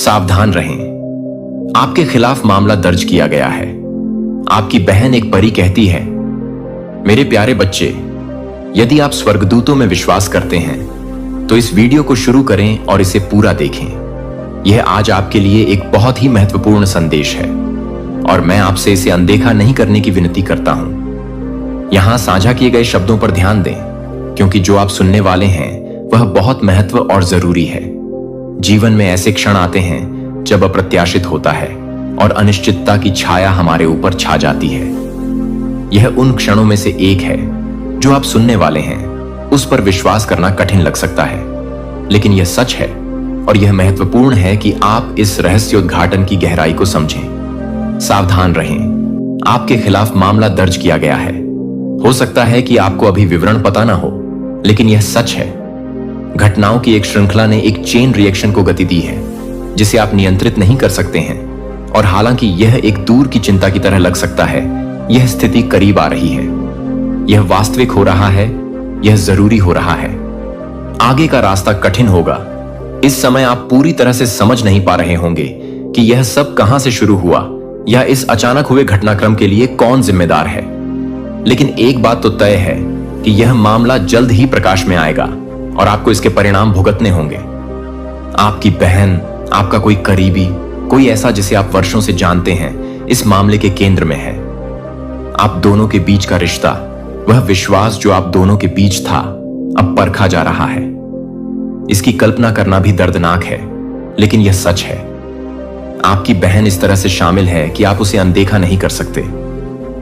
सावधान रहें, आपके खिलाफ मामला दर्ज किया गया है। आपकी बहन एक परी कहती है, मेरे प्यारे बच्चे, यदि आप स्वर्गदूतों में विश्वास करते हैं तो इस वीडियो को शुरू करें और इसे पूरा देखें। यह आज आपके लिए एक बहुत ही महत्वपूर्ण संदेश है और मैं आपसे इसे अनदेखा नहीं करने की विनती करता हूं। यहां साझा किए गए शब्दों पर ध्यान दें, क्योंकि जो आप सुनने वाले हैं वह बहुत महत्व और जरूरी है। जीवन में ऐसे क्षण आते हैं जब अप्रत्याशित होता है और अनिश्चितता की छाया हमारे ऊपर छा जाती है। यह उन क्षणों में से एक है जो आप सुनने वाले हैं। उस पर विश्वास करना कठिन लग सकता है, लेकिन यह सच है और यह महत्वपूर्ण है कि आप इस रहस्योद्घाटन की गहराई को समझें। सावधान रहें, आपके खिलाफ मामला दर्ज किया गया है। हो सकता है कि आपको अभी विवरण पता ना हो, लेकिन यह सच है। घटनाओं की एक श्रृंखला ने एक चेन रिएक्शन को गति दी है जिसे आप नियंत्रित नहीं कर सकते हैं। और हालांकि यह एक दूर की चिंता की तरह लग सकता है, यह स्थिति करीब आ रही है। यह वास्तविक हो रहा है, यह जरूरी हो रहा है। आगे का रास्ता कठिन होगा। इस समय आप पूरी तरह से समझ नहीं पा रहे होंगे कि यह सब कहां से शुरू हुआ या इस अचानक हुए घटनाक्रम के लिए कौन जिम्मेदार है। लेकिन एक बात तो तय है कि यह मामला जल्द ही प्रकाश में आएगा और आपको इसके परिणाम भुगतने होंगे। आपकी बहन, आपका कोई करीबी, कोई ऐसा जिसे आप वर्षों से जानते हैं, इस मामले के केंद्र में है। आप दोनों के बीच का रिश्ता, वह विश्वास जो आप दोनों के बीच था, अब परखा जा रहा है। इसकी कल्पना करना भी दर्दनाक है, लेकिन यह सच है। आपकी बहन इस तरह से शामिल है कि आप उसे अनदेखा नहीं कर सकते।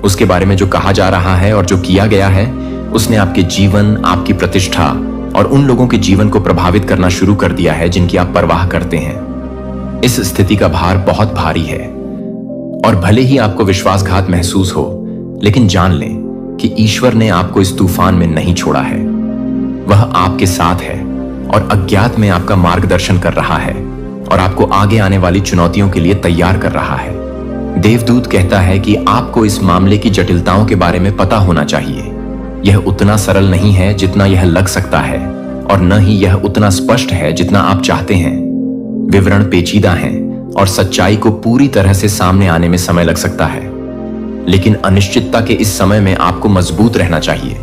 उसके बारे में जो कहा जा रहा है और जो किया गया है, उसने आपके जीवन, आपकी प्रतिष्ठा और उन लोगों के जीवन को प्रभावित करना शुरू कर दिया है जिनकी आप परवाह करते हैं। इस स्थिति का भार बहुत भारी है और भले ही आपको विश्वासघात महसूस हो, लेकिन जान लें कि ईश्वर ने आपको इस तूफान में नहीं छोड़ा है। वह आपके साथ है और अज्ञात में आपका मार्गदर्शन कर रहा है और आपको आगे आने वाली चुनौतियों के लिए तैयार कर रहा है। देवदूत कहता है कि आपको इस मामले की जटिलताओं के बारे में पता होना चाहिए। यह उतना सरल नहीं है जितना यह लग सकता है और न ही यह उतना स्पष्ट है जितना आप चाहते हैं। विवरण पेचीदा हैं और सच्चाई को पूरी तरह से सामने आने में समय लग सकता है, लेकिन अनिश्चितता के इस समय में आपको मजबूत रहना चाहिए।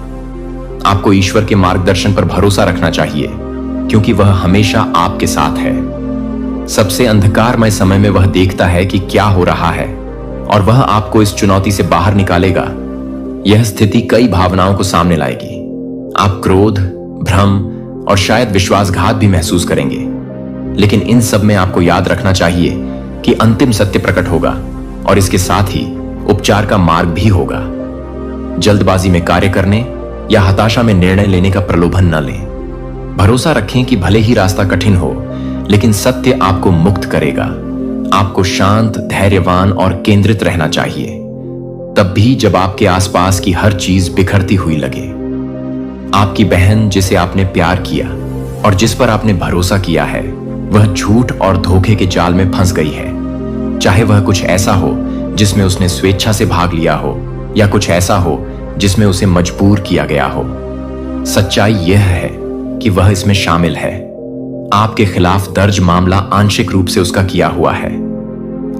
आपको ईश्वर के मार्गदर्शन पर भरोसा रखना चाहिए, क्योंकि वह हमेशा आपके साथ है। सबसे अंधकारमय समय में वह देखता है कि क्या हो रहा है और वह आपको इस चुनौती से बाहर निकालेगा। यह स्थिति कई भावनाओं को सामने लाएगी। आप क्रोध, भ्रम और शायद विश्वासघात भी महसूस करेंगे, लेकिन इन सब में आपको याद रखना चाहिए कि अंतिम सत्य प्रकट होगा और इसके साथ ही उपचार का मार्ग भी होगा। जल्दबाजी में कार्य करने या हताशा में निर्णय लेने का प्रलोभन न लें। भरोसा रखें कि भले ही रास्ता कठिन हो, लेकिन सत्य आपको मुक्त करेगा। आपको शांत, धैर्यवान और केंद्रित रहना चाहिए, तब भी जब आपके आसपास की हर चीज बिखरती हुई लगे। आपकी बहन, जिसे आपने प्यार किया और जिस पर आपने भरोसा किया है, वह झूठ और धोखे के जाल में फंस गई है। चाहे वह कुछ ऐसा हो जिसमें उसने स्वेच्छा से भाग लिया हो या कुछ ऐसा हो जिसमें उसे मजबूर किया गया हो, सच्चाई यह है कि वह इसमें शामिल है। आपके खिलाफ दर्ज मामला आंशिक रूप से उसका किया हुआ है।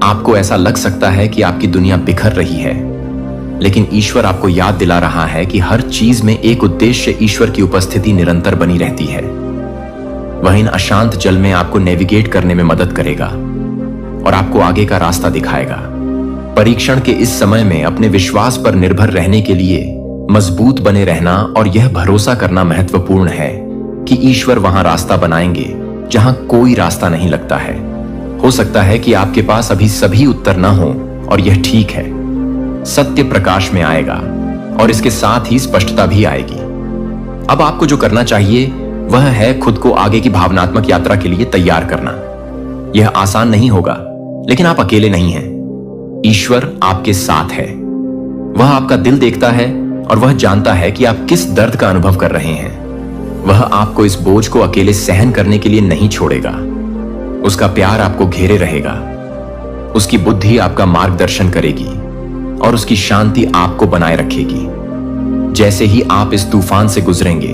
आपको ऐसा लग सकता है कि आपकी दुनिया बिखर रही है, लेकिन ईश्वर आपको याद दिला रहा है कि हर चीज में एक उद्देश्य, ईश्वर की उपस्थिति निरंतर बनी रहती है। वह इन अशांत जल में आपको नेविगेट करने में मदद करेगा और आपको आगे का रास्ता दिखाएगा। परीक्षण के इस समय में अपने विश्वास पर निर्भर रहने के लिए मजबूत बने रहना और यह भरोसा करना महत्वपूर्ण है कि ईश्वर वहां रास्ता बनाएंगे जहां कोई रास्ता नहीं लगता है। हो सकता है कि आपके पास अभी सभी उत्तर ना हो और यह ठीक है। सत्य प्रकाश में आएगा और इसके साथ ही स्पष्टता भी आएगी। अब आपको जो करना चाहिए वह है खुद को आगे की भावनात्मक यात्रा के लिए तैयार करना। यह आसान नहीं होगा, लेकिन आप अकेले नहीं हैं। ईश्वर आपके साथ है। वह आपका दिल देखता है और वह जानता है कि आप किस दर्द का अनुभव कर रहे हैं। वह आपको इस बोझ को अकेले सहन करने के लिए नहीं छोड़ेगा। उसका प्यार आपको घेरे रहेगा। उसकी बुद्धि आपका मार्गदर्शन करेगी और उसकी शांति आपको बनाए रखेगी। जैसे ही आप इस तूफान से गुजरेंगे,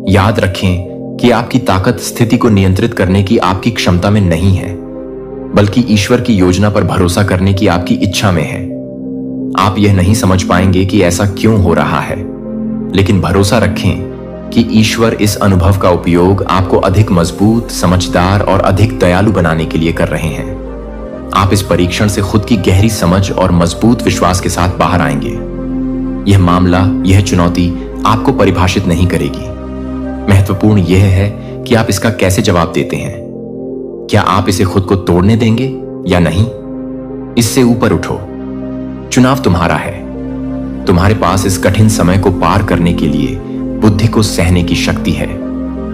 याद रखें कि आपकी ताकत स्थिति को नियंत्रित करने की आपकी क्षमता में नहीं है, बल्कि ईश्वर की योजना पर भरोसा करने की आपकी इच्छा में है। आप यह नहीं समझ पाएंगे कि ऐसा क्यों हो रहा है, लेकिन भरोसा रखें कि ईश्वर इस अनुभव का उपयोग आपको अधिक मजबूत, समझदार और अधिक दयालु बनाने के लिए कर रहे हैं। आप इस परीक्षण से खुद की गहरी समझ और मजबूत विश्वास के साथ बाहर आएंगे। यह मामला, यह चुनौती आपको परिभाषित नहीं करेगी। महत्वपूर्ण यह है कि आप इसका कैसे जवाब देते हैं। क्या आप इसे खुद को तोड़ने देंगे या नहीं? इससे ऊपर उठो। चुनाव तुम्हारा है। तुम्हारे पास इस कठिन समय को पार करने के लिए बुद्धि को सहने की शक्ति है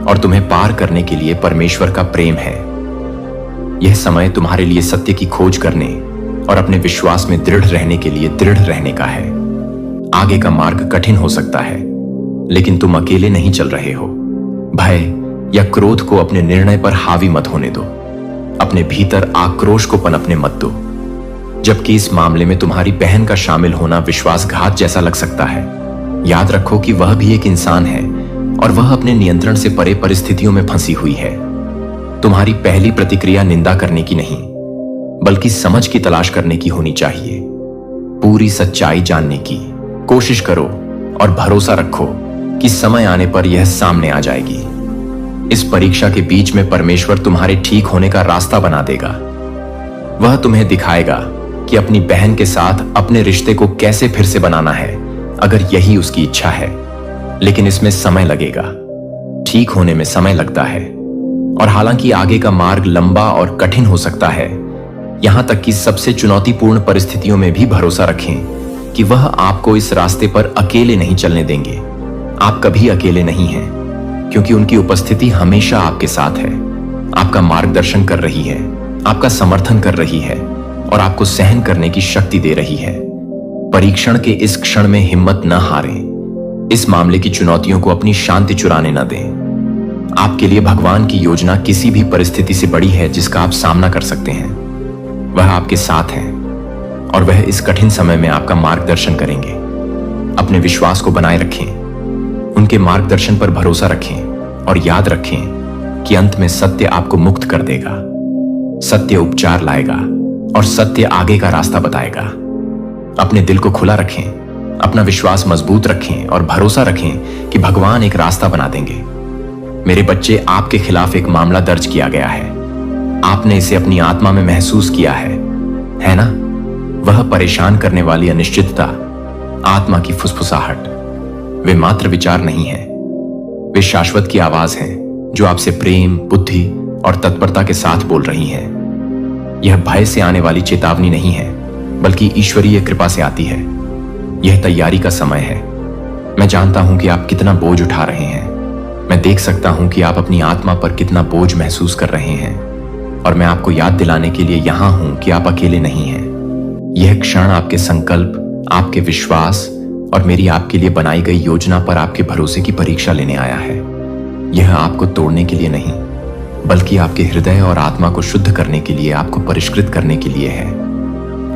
और तुम्हें पार करने के लिए परमेश्वर का प्रेम है। यह समय तुम्हारे लिए सत्य की खोज करने और अपने विश्वास में दृढ़ रहने के लिए दृढ़ रहने का है। आगे का मार्ग कठिन हो सकता है, लेकिन तुम अकेले नहीं चल रहे हो। भय या क्रोध को अपने निर्णय पर हावी मत होने दो। अपने भीतर आक्रोश को पनपने मत दो। जबकि इस मामले में तुम्हारी बहन का शामिल होना विश्वासघात जैसा लग सकता है, याद रखो कि वह भी एक इंसान है और वह अपने नियंत्रण से परे परिस्थितियों में फंसी हुई है। तुम्हारी पहली प्रतिक्रिया निंदा करने की नहीं, बल्कि समझ की तलाश करने की होनी चाहिए। पूरी सच्चाई जानने की कोशिश करो और भरोसा रखो कि समय आने पर यह सामने आ जाएगी। इस परीक्षा के बीच में परमेश्वर तुम्हारे ठीक होने का रास्ता बना देगा। वह तुम्हें दिखाएगा कि अपनी बहन के साथ अपने रिश्ते को कैसे फिर से बनाना है, अगर यही उसकी इच्छा है। लेकिन इसमें समय लगेगा। ठीक होने में समय लगता है, और हालांकि आगे का मार्ग लंबा और कठिन हो सकता है, यहां तक कि सबसे चुनौतीपूर्ण परिस्थितियों में भी भरोसा रखें कि वह आपको इस रास्ते पर अकेले नहीं चलने देंगे। आप कभी अकेले नहीं हैं, क्योंकि उनकी उपस्थिति हमेशा आपके साथ है, आपका मार्गदर्शन कर रही है, आपका समर्थन कर रही है और आपको सहन करने की शक्ति दे रही है। परीक्षण के इस क्षण में हिम्मत न हारें। इस मामले की चुनौतियों को अपनी शांति चुराने न दें। आपके लिए भगवान की योजना किसी भी परिस्थिति से बड़ी है जिसका आप सामना कर सकते हैं। वह आपके साथ हैं और वह इस कठिन समय में आपका मार्गदर्शन करेंगे। अपने विश्वास को बनाए रखें, उनके मार्गदर्शन पर भरोसा रखें और याद रखें कि अंत में सत्य आपको मुक्त कर देगा। सत्य उपचार लाएगा और सत्य आगे का रास्ता बताएगा। अपने दिल को खुला रखें, अपना विश्वास मजबूत रखें और भरोसा रखें कि भगवान एक रास्ता बना देंगे। मेरे बच्चे, आपके खिलाफ एक मामला दर्ज किया गया है। आपने इसे अपनी आत्मा में महसूस किया है ना? वह परेशान करने वाली अनिश्चितता, आत्मा की फुसफुसाहट, वे मात्र विचार नहीं है, वे शाश्वत की आवाज हैं जो आपसे प्रेम, बुद्धि और तत्परता के साथ बोल रही हैं। यह भय से आने वाली चेतावनी नहीं है, बल्कि ईश्वरीय कृपा से आती है। यह तैयारी का समय है। मैं जानता हूं कि आप कितना बोझ उठा रहे हैं। मैं देख सकता हूं कि आप अपनी आत्मा पर कितना बोझ महसूस कर रहे हैं, और मैं आपको याद दिलाने के लिए यहां हूं कि आप अकेले नहीं हैं। यह क्षण आपके संकल्प, आपके विश्वास और मेरी आपके लिए बनाई गई योजना पर आपके भरोसे की परीक्षा लेने आया है। यह आपको तोड़ने के लिए नहीं, बल्कि आपके हृदय और आत्मा को शुद्ध करने के लिए, आपको परिष्कृत करने के लिए है।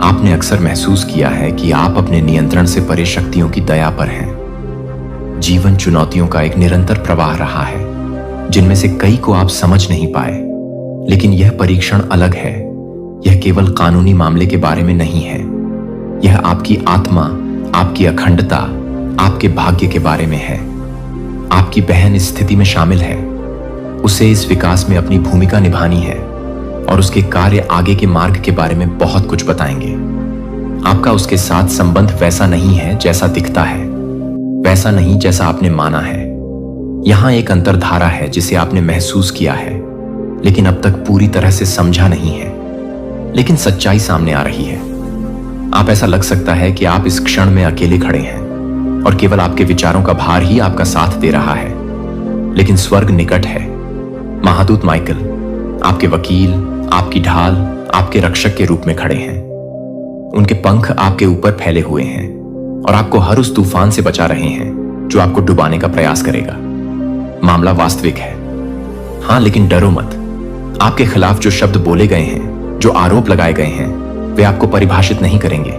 आपने अक्सर महसूस किया है कि आप अपने नियंत्रण से परे शक्तियों की दया पर हैं। जीवन चुनौतियों का एक निरंतर प्रवाह रहा है, जिनमें से कई को आप समझ नहीं पाए। लेकिन यह परीक्षण अलग है। यह केवल कानूनी मामले के बारे में नहीं है। यह आपकी आत्मा, आपकी अखंडता, आपके भाग्य के बारे में है। आपकी बहन इस स्थिति में शामिल है। उसे इस विकास में अपनी भूमिका निभानी है और उसके कार्य आगे के मार्ग के बारे में बहुत कुछ बताएंगे। आपका उसके साथ संबंध वैसा नहीं है जैसा दिखता है, वैसा नहीं जैसा आपने माना है। यहां एक अंतर्धारा है जिसे आपने महसूस किया है, लेकिन अब तक पूरी तरह से समझा नहीं है। लेकिन सच्चाई सामने आ रही है। आप ऐसा लग सकता है कि आप इस क्षण में अकेले खड़े हैं और केवल आपके विचारों का भार ही आपका साथ दे रहा है। लेकिन स्वर्ग निकट है। महादूत माइकल आपके वकील, आपकी ढाल, आपके रक्षक के रूप में खड़े हैं। उनके पंख आपके ऊपर फैले हुए हैं और आपको हर उस तूफान से बचा रहे हैं जो आपको डुबाने का प्रयास करेगा। मामला वास्तविक है, हां, लेकिन डरो मत। आपके खिलाफ जो शब्द बोले गए हैं, जो आरोप लगाए गए हैं, वे आपको परिभाषित नहीं करेंगे।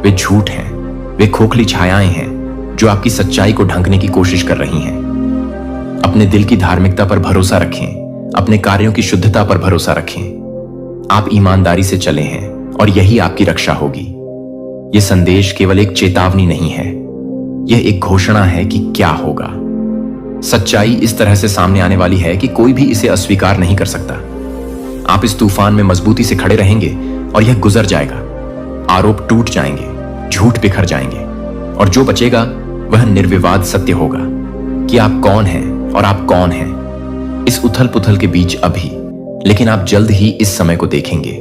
वे झूठ हैं, वे खोखली छायाएं हैं जो आपकी सच्चाई को ढंकने की कोशिश कर रही हैं। अपने दिल की धार्मिकता पर भरोसा रखें, अपने कार्यों की शुद्धता पर भरोसा रखें। आप ईमानदारी से चले हैं और यही आपकी रक्षा होगी। यह संदेश केवल एक चेतावनी नहीं है, यह एक घोषणा है कि क्या होगा। सच्चाई इस तरह से सामने आने वाली है कि कोई भी इसे अस्वीकार नहीं कर सकता। आप इस तूफान में मजबूती से खड़े रहेंगे और यह गुजर जाएगा। आरोप टूट जाएंगे, झूठ बिखर जाएंगे और जो बचेगा वह निर्विवाद सत्य होगा कि आप कौन हैं और आप कौन हैं। इस उथल पुथल के बीच अभी, लेकिन आप जल्द ही इस समय को देखेंगे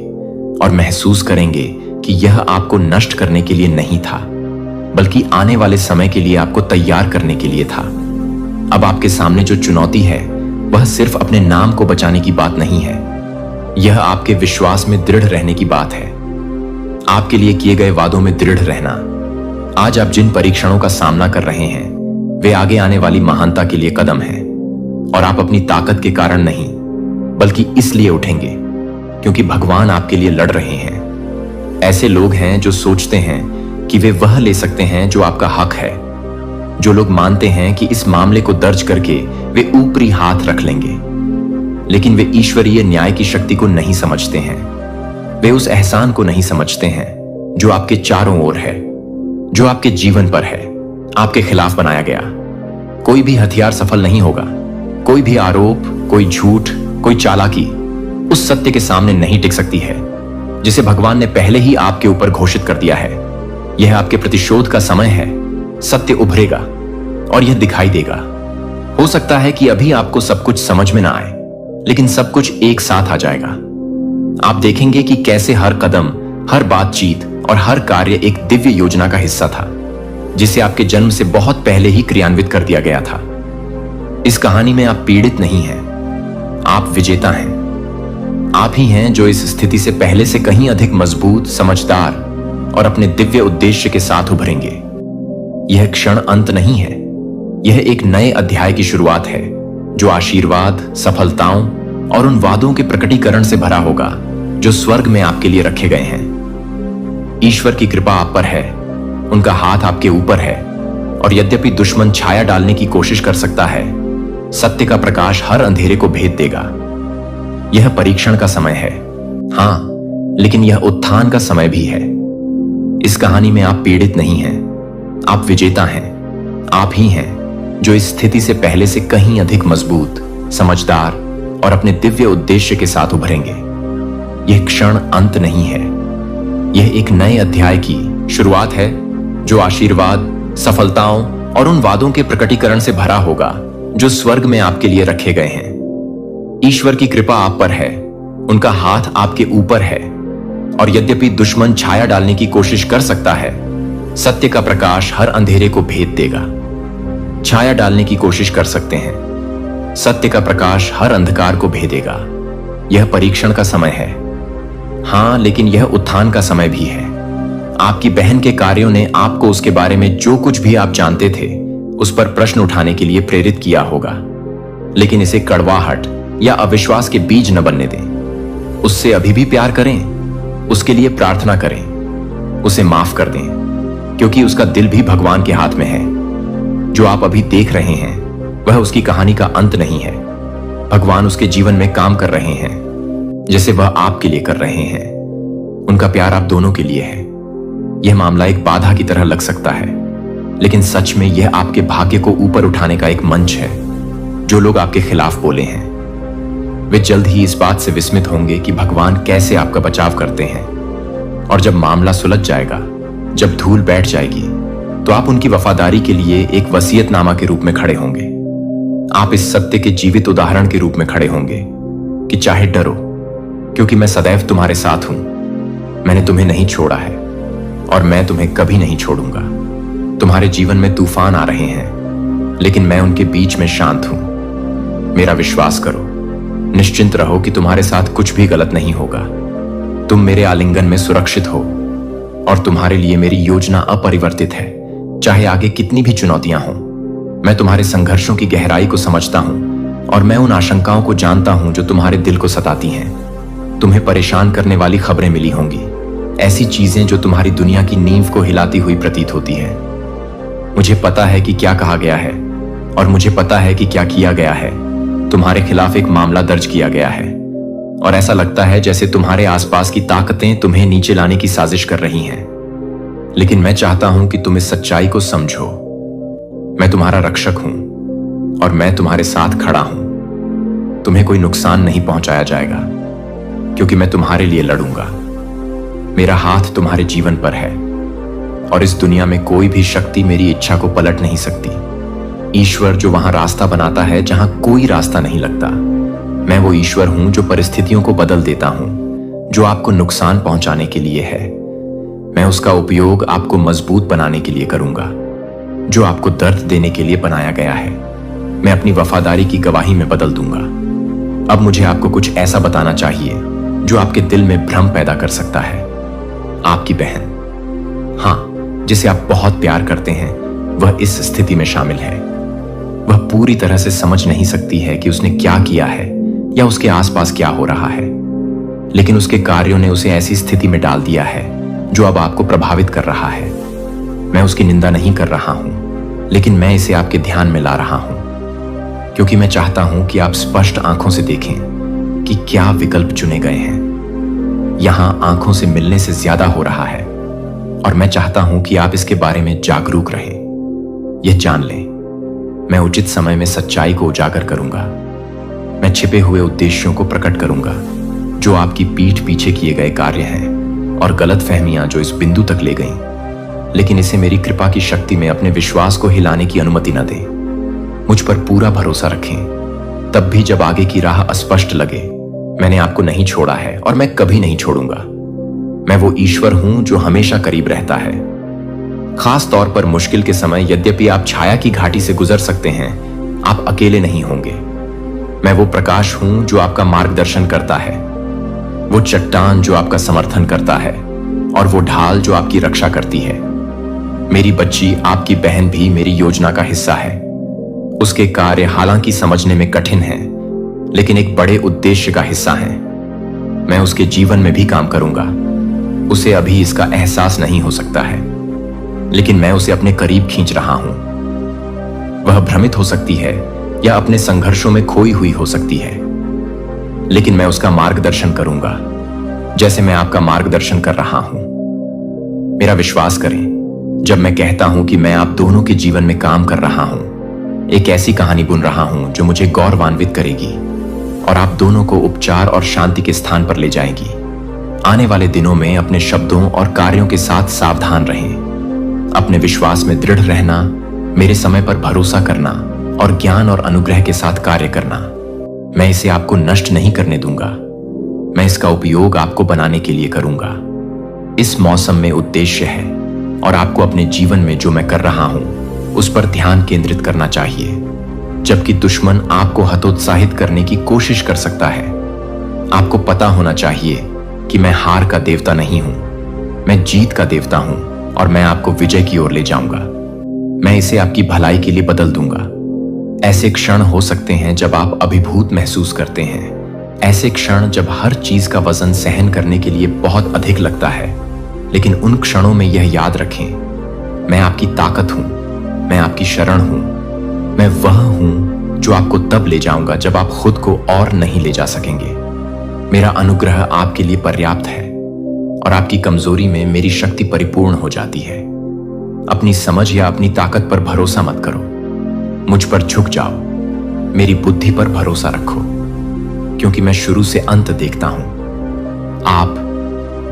और महसूस करेंगे कि यह आपको नष्ट करने के लिए नहीं था, बल्कि आने वाले समय के लिए आपको तैयार करने के लिए था। अब आपके सामने जो चुनौती है वह सिर्फ अपने नाम को बचाने की बात नहीं है, यह आपके विश्वास में दृढ़ रहने की बात है। आपके लिए किए गए वादों में दृढ़ रहना। आज आप जिन परीक्षणों का सामना कर रहे हैं वे आगे आने वाली महानता के लिए कदम हैं, और आप अपनी ताकत के कारण नहीं बल्कि इसलिए उठेंगे क्योंकि भगवान आपके लिए लड़ रहे हैं। ऐसे लोग हैं जो सोचते हैं कि वे वह ले सकते हैं जो आपका हक है, जो लोग मानते हैं कि इस मामले को दर्ज करके वे ऊपरी हाथ रख लेंगे, लेकिन वे ईश्वरीय न्याय की शक्ति को नहीं समझते हैं। वे उस एहसान को नहीं समझते हैं जो आपके चारों ओर है, जो आपके जीवन पर है, आपके खिलाफ बनाया गया। कोई भी हथियार सफल नहीं होगा, कोई भी आरोप, कोई झूठ, कोई चालाकी उस सत्य के सामने नहीं टिक सकती है जिसे भगवान ने पहले ही आपके ऊपर घोषित कर दिया है। यह आपके प्रतिशोध का समय है। सत्य उभरेगा और यह दिखाई देगा। हो सकता है कि अभी आपको सब कुछ समझ में ना आए, लेकिन सब कुछ एक साथ आ जाएगा। आप देखेंगे कि कैसे हर कदम, हर बातचीत और हर कार्य एक दिव्य योजना का हिस्सा था जिसे आपके जन्म से बहुत पहले ही क्रियान्वित कर दिया गया था। इस कहानी में आप पीड़ित नहीं हैं, आप विजेता हैं। आप ही हैं जो इस स्थिति से पहले से कहीं अधिक मजबूत, समझदार और अपने दिव्य उद्देश्य के साथ उभरेंगे। यह क्षण अंत नहीं है, यह एक नए अध्याय की शुरुआत है जो आशीर्वाद, सफलताओं और उन वादों के प्रकटीकरण से भरा होगा जो स्वर्ग में आपके लिए रखे गए हैं। ईश्वर की कृपा आप पर है, उनका हाथ आपके ऊपर है, और यद्यपि दुश्मन छाया डालने की कोशिश कर सकता है, सत्य का प्रकाश हर अंधेरे को भेद देगा। यह परीक्षण का समय है, हां, लेकिन यह उत्थान का समय भी है। इस कहानी में आप पीड़ित नहीं हैं, आप विजेता हैं। आप ही हैं जो इस स्थिति से पहले से कहीं अधिक मजबूत, समझदार और अपने दिव्य उद्देश्य के साथ उभरेंगे। यह क्षण अंत नहीं है, यह एक नए अध्याय की शुरुआत है जो आशीर्वाद, सफलताओं और उन वादों के प्रकटीकरण से भरा होगा जो स्वर्ग में आपके लिए रखे गए हैं। ईश्वर की कृपा आप पर है, उनका हाथ आपके ऊपर है, और यद्यपि दुश्मन छाया डालने की कोशिश कर सकता है, सत्य का प्रकाश हर अंधेरे को भेद देगा। छाया डालने की कोशिश कर सकते हैं, सत्य का प्रकाश हर अंधकार को भेदेगा। यह परीक्षण का समय है, हां, लेकिन यह उत्थान का समय भी है। आपकी बहन के कार्यों ने आपको उसके बारे में जो कुछ भी आप जानते थे उस पर प्रश्न उठाने के लिए प्रेरित किया होगा, लेकिन इसे कड़वाहट या अविश्वास के बीज न बनने दें। उससे अभी भी प्यार करें, उसके लिए प्रार्थना करें, उसे माफ कर दें, क्योंकि उसका दिल भी भगवान के हाथ में है। जो आप अभी देख रहे हैं वह उसकी कहानी का अंत नहीं है। भगवान उसके जीवन में काम कर रहे हैं जैसे वह आपके लिए कर रहे हैं। उनका प्यार आप दोनों के लिए है। यह मामला एक बाधा की तरह लग सकता है, लेकिन सच में यह आपके भाग्य को ऊपर उठाने का एक मंच है। जो लोग आपके खिलाफ बोले हैं वे जल्द ही इस बात से विस्मित होंगे कि भगवान कैसे आपका बचाव करते हैं, और जब मामला सुलझ जाएगा, जब धूल बैठ जाएगी, तो आप उनकी वफादारी के लिए एक वसीयतनामा के रूप में खड़े होंगे। आप इस सत्य के जीवित उदाहरण के रूप में खड़े होंगे कि चाहे डरो, क्योंकि मैं सदैव तुम्हारे साथ हूं। मैंने तुम्हें नहीं छोड़ा है और मैं तुम्हें कभी नहीं छोड़ूंगा। तुम्हारे जीवन में तूफान आ रहे हैं, लेकिन मैं उनके बीच में शांत हूं। मेरा विश्वास करो, निश्चिंत रहो कि तुम्हारे साथ कुछ भी गलत नहीं होगा। तुम मेरे आलिंगन में सुरक्षित हो, और तुम्हारे लिए मेरी योजना अपरिवर्तित है, चाहे आगे कितनी भी चुनौतियां हों। मैं तुम्हारे संघर्षों की गहराई को समझता हूं, और मैं उन आशंकाओं को जानता हूं जो तुम्हारे दिल को सताती हैं। तुम्हें परेशान करने वाली खबरें मिली होंगी, ऐसी चीजें जो तुम्हारी दुनिया की नींव को हिलाती हुई प्रतीत होती है। मुझे पता है कि क्या कहा गया है, और मुझे पता है कि क्या किया गया है। तुम्हारे खिलाफ एक मामला दर्ज किया गया है, और ऐसा लगता है जैसे तुम्हारे आसपास की ताकतें तुम्हें नीचे लाने की साजिश कर रही हैं। लेकिन मैं चाहता हूं कि तुम इस सच्चाई को समझो। मैं तुम्हारा रक्षक हूं और मैं तुम्हारे साथ खड़ा हूं। तुम्हें कोई नुकसान नहीं पहुंचाया जाएगा क्योंकि मैं तुम्हारे लिए लड़ूंगा। मेरा हाथ तुम्हारे जीवन पर है और इस दुनिया में कोई भी शक्ति मेरी इच्छा को पलट नहीं सकती। ईश्वर जो वहां रास्ता बनाता है जहां कोई रास्ता नहीं लगता। मैं वो ईश्वर हूं जो परिस्थितियों को बदल देता हूं जो आपको नुकसान पहुंचाने के लिए है। मैं उसका उपयोग आपको मजबूत बनाने के लिए करूंगा जो आपको दर्द देने के लिए बनाया गया है। मैं अपनी वफादारी की गवाही में बदल दूंगा। अब मुझे आपको कुछ ऐसा बताना चाहिए जो आपके दिल में भ्रम पैदा कर सकता है। आपकी बहन, हां, जिसे आप बहुत प्यार करते हैं, वह इस स्थिति में शामिल है। वह पूरी तरह से समझ नहीं सकती है कि उसने क्या किया है या उसके आसपास क्या हो रहा है, लेकिन उसके कार्यों ने उसे ऐसी स्थिति में डाल दिया है जो अब आपको प्रभावित कर रहा है। मैं उसकी निंदा नहीं कर रहा हूं, लेकिन मैं इसे आपके ध्यान में ला रहा हूं क्योंकि मैं चाहता हूं कि आप स्पष्ट आंखों से देखें कि क्या विकल्प चुने गए हैं। यहां आंखों से मिलने से ज्यादा हो रहा है और मैं चाहता हूं कि आप इसके बारे में जागरूक रहें। यह जान लें, मैं उचित समय में सच्चाई को उजागर करूंगा। मैं छिपे हुए उद्देश्यों को प्रकट करूंगा जो आपकी पीठ पीछे किए गए कार्य हैं और गलतफहमियां जो इस बिंदु तक ले गईं। लेकिन इसे मेरी कृपा की शक्ति में अपने विश्वास को हिलाने की अनुमति न दें। मुझ पर पूरा भरोसा रखें। तब भी जब आगे की राह अस्पष्ट लगे, मैंने आपको नहीं छोड़ा है और मैं कभी नहीं छोड़ूंगा। मैं वो ईश्वर हूं जो हमेशा करीब रहता है। खास तौर पर मुश्किल के समय यद्यपि आप छाया की घाटी से गुजर सकते हैं, आप अकेले नहीं होंगे। मैं वो प्रकाश हूं जो आपका मार्गदर्शन करता है, वो चट्टान जो आपका समर्थन करता है और वो ढाल जो आपकी रक्षा करती है। मेरी बच्ची, आपकी बहन भी मेरी योजना का हिस्सा है। उसके कार्य हालांकि समझने में कठिन हैं, लेकिन एक बड़े उद्देश्य का हिस्सा हैं। मैं उसके जीवन में भी काम करूंगा। उसे अभी इसका एहसास नहीं हो सकता है, लेकिन मैं उसे अपने करीब खींच रहा हूं। वह भ्रमित हो सकती है या अपने संघर्षों में खोई हुई हो सकती है, लेकिन मैं उसका मार्गदर्शन करूंगा जैसे मैं आपका मार्गदर्शन कर रहा हूं। मेरा विश्वास करें जब मैं कहता हूं कि मैं आप दोनों के जीवन में काम कर रहा हूं, एक ऐसी कहानी बुन रहा हूं जो मुझे गौरवान्वित करेगी और आप दोनों को उपचार और शांति के स्थान पर ले जाएगी। आने वाले दिनों में अपने शब्दों और कार्यों के साथ सावधान रहें। अपने विश्वास में दृढ़ रहना, मेरे समय पर भरोसा करना और ज्ञान और अनुग्रह के साथ कार्य करना। मैं इसे आपको नष्ट नहीं करने दूंगा। मैं इसका उपयोग आपको बनाने के लिए करूंगा। इस मौसम में उद्देश्य है और आपको अपने जीवन में जो मैं कर रहा हूं उस पर ध्यान केंद्रित करना चाहिए, जबकि दुश्मन आपको हतोत्साहित करने की कोशिश कर सकता है। आपको पता होना चाहिए कि मैं हार का देवता नहीं हूं, मैं जीत का देवता हूं और मैं आपको विजय की ओर ले जाऊंगा। मैं इसे आपकी भलाई के लिए बदल दूंगा। ऐसे क्षण हो सकते हैं जब आप अभिभूत महसूस करते हैं, ऐसे क्षण जब हर चीज का वजन सहन करने के लिए बहुत अधिक लगता है, लेकिन उन क्षणों में यह याद रखें, मैं आपकी ताकत हूं, मैं आपकी शरण हूं। मैं वह हूं जो आपको तब ले जाऊंगा जब आप खुद को और नहीं ले जा सकेंगे। मेरा अनुग्रह आपके लिए पर्याप्त है और आपकी कमजोरी में मेरी शक्ति परिपूर्ण हो जाती है। अपनी समझ या अपनी ताकत पर भरोसा मत करो, मुझ पर झुक जाओ। मेरी बुद्धि पर भरोसा रखो क्योंकि मैं शुरू से अंत देखता हूं। आप,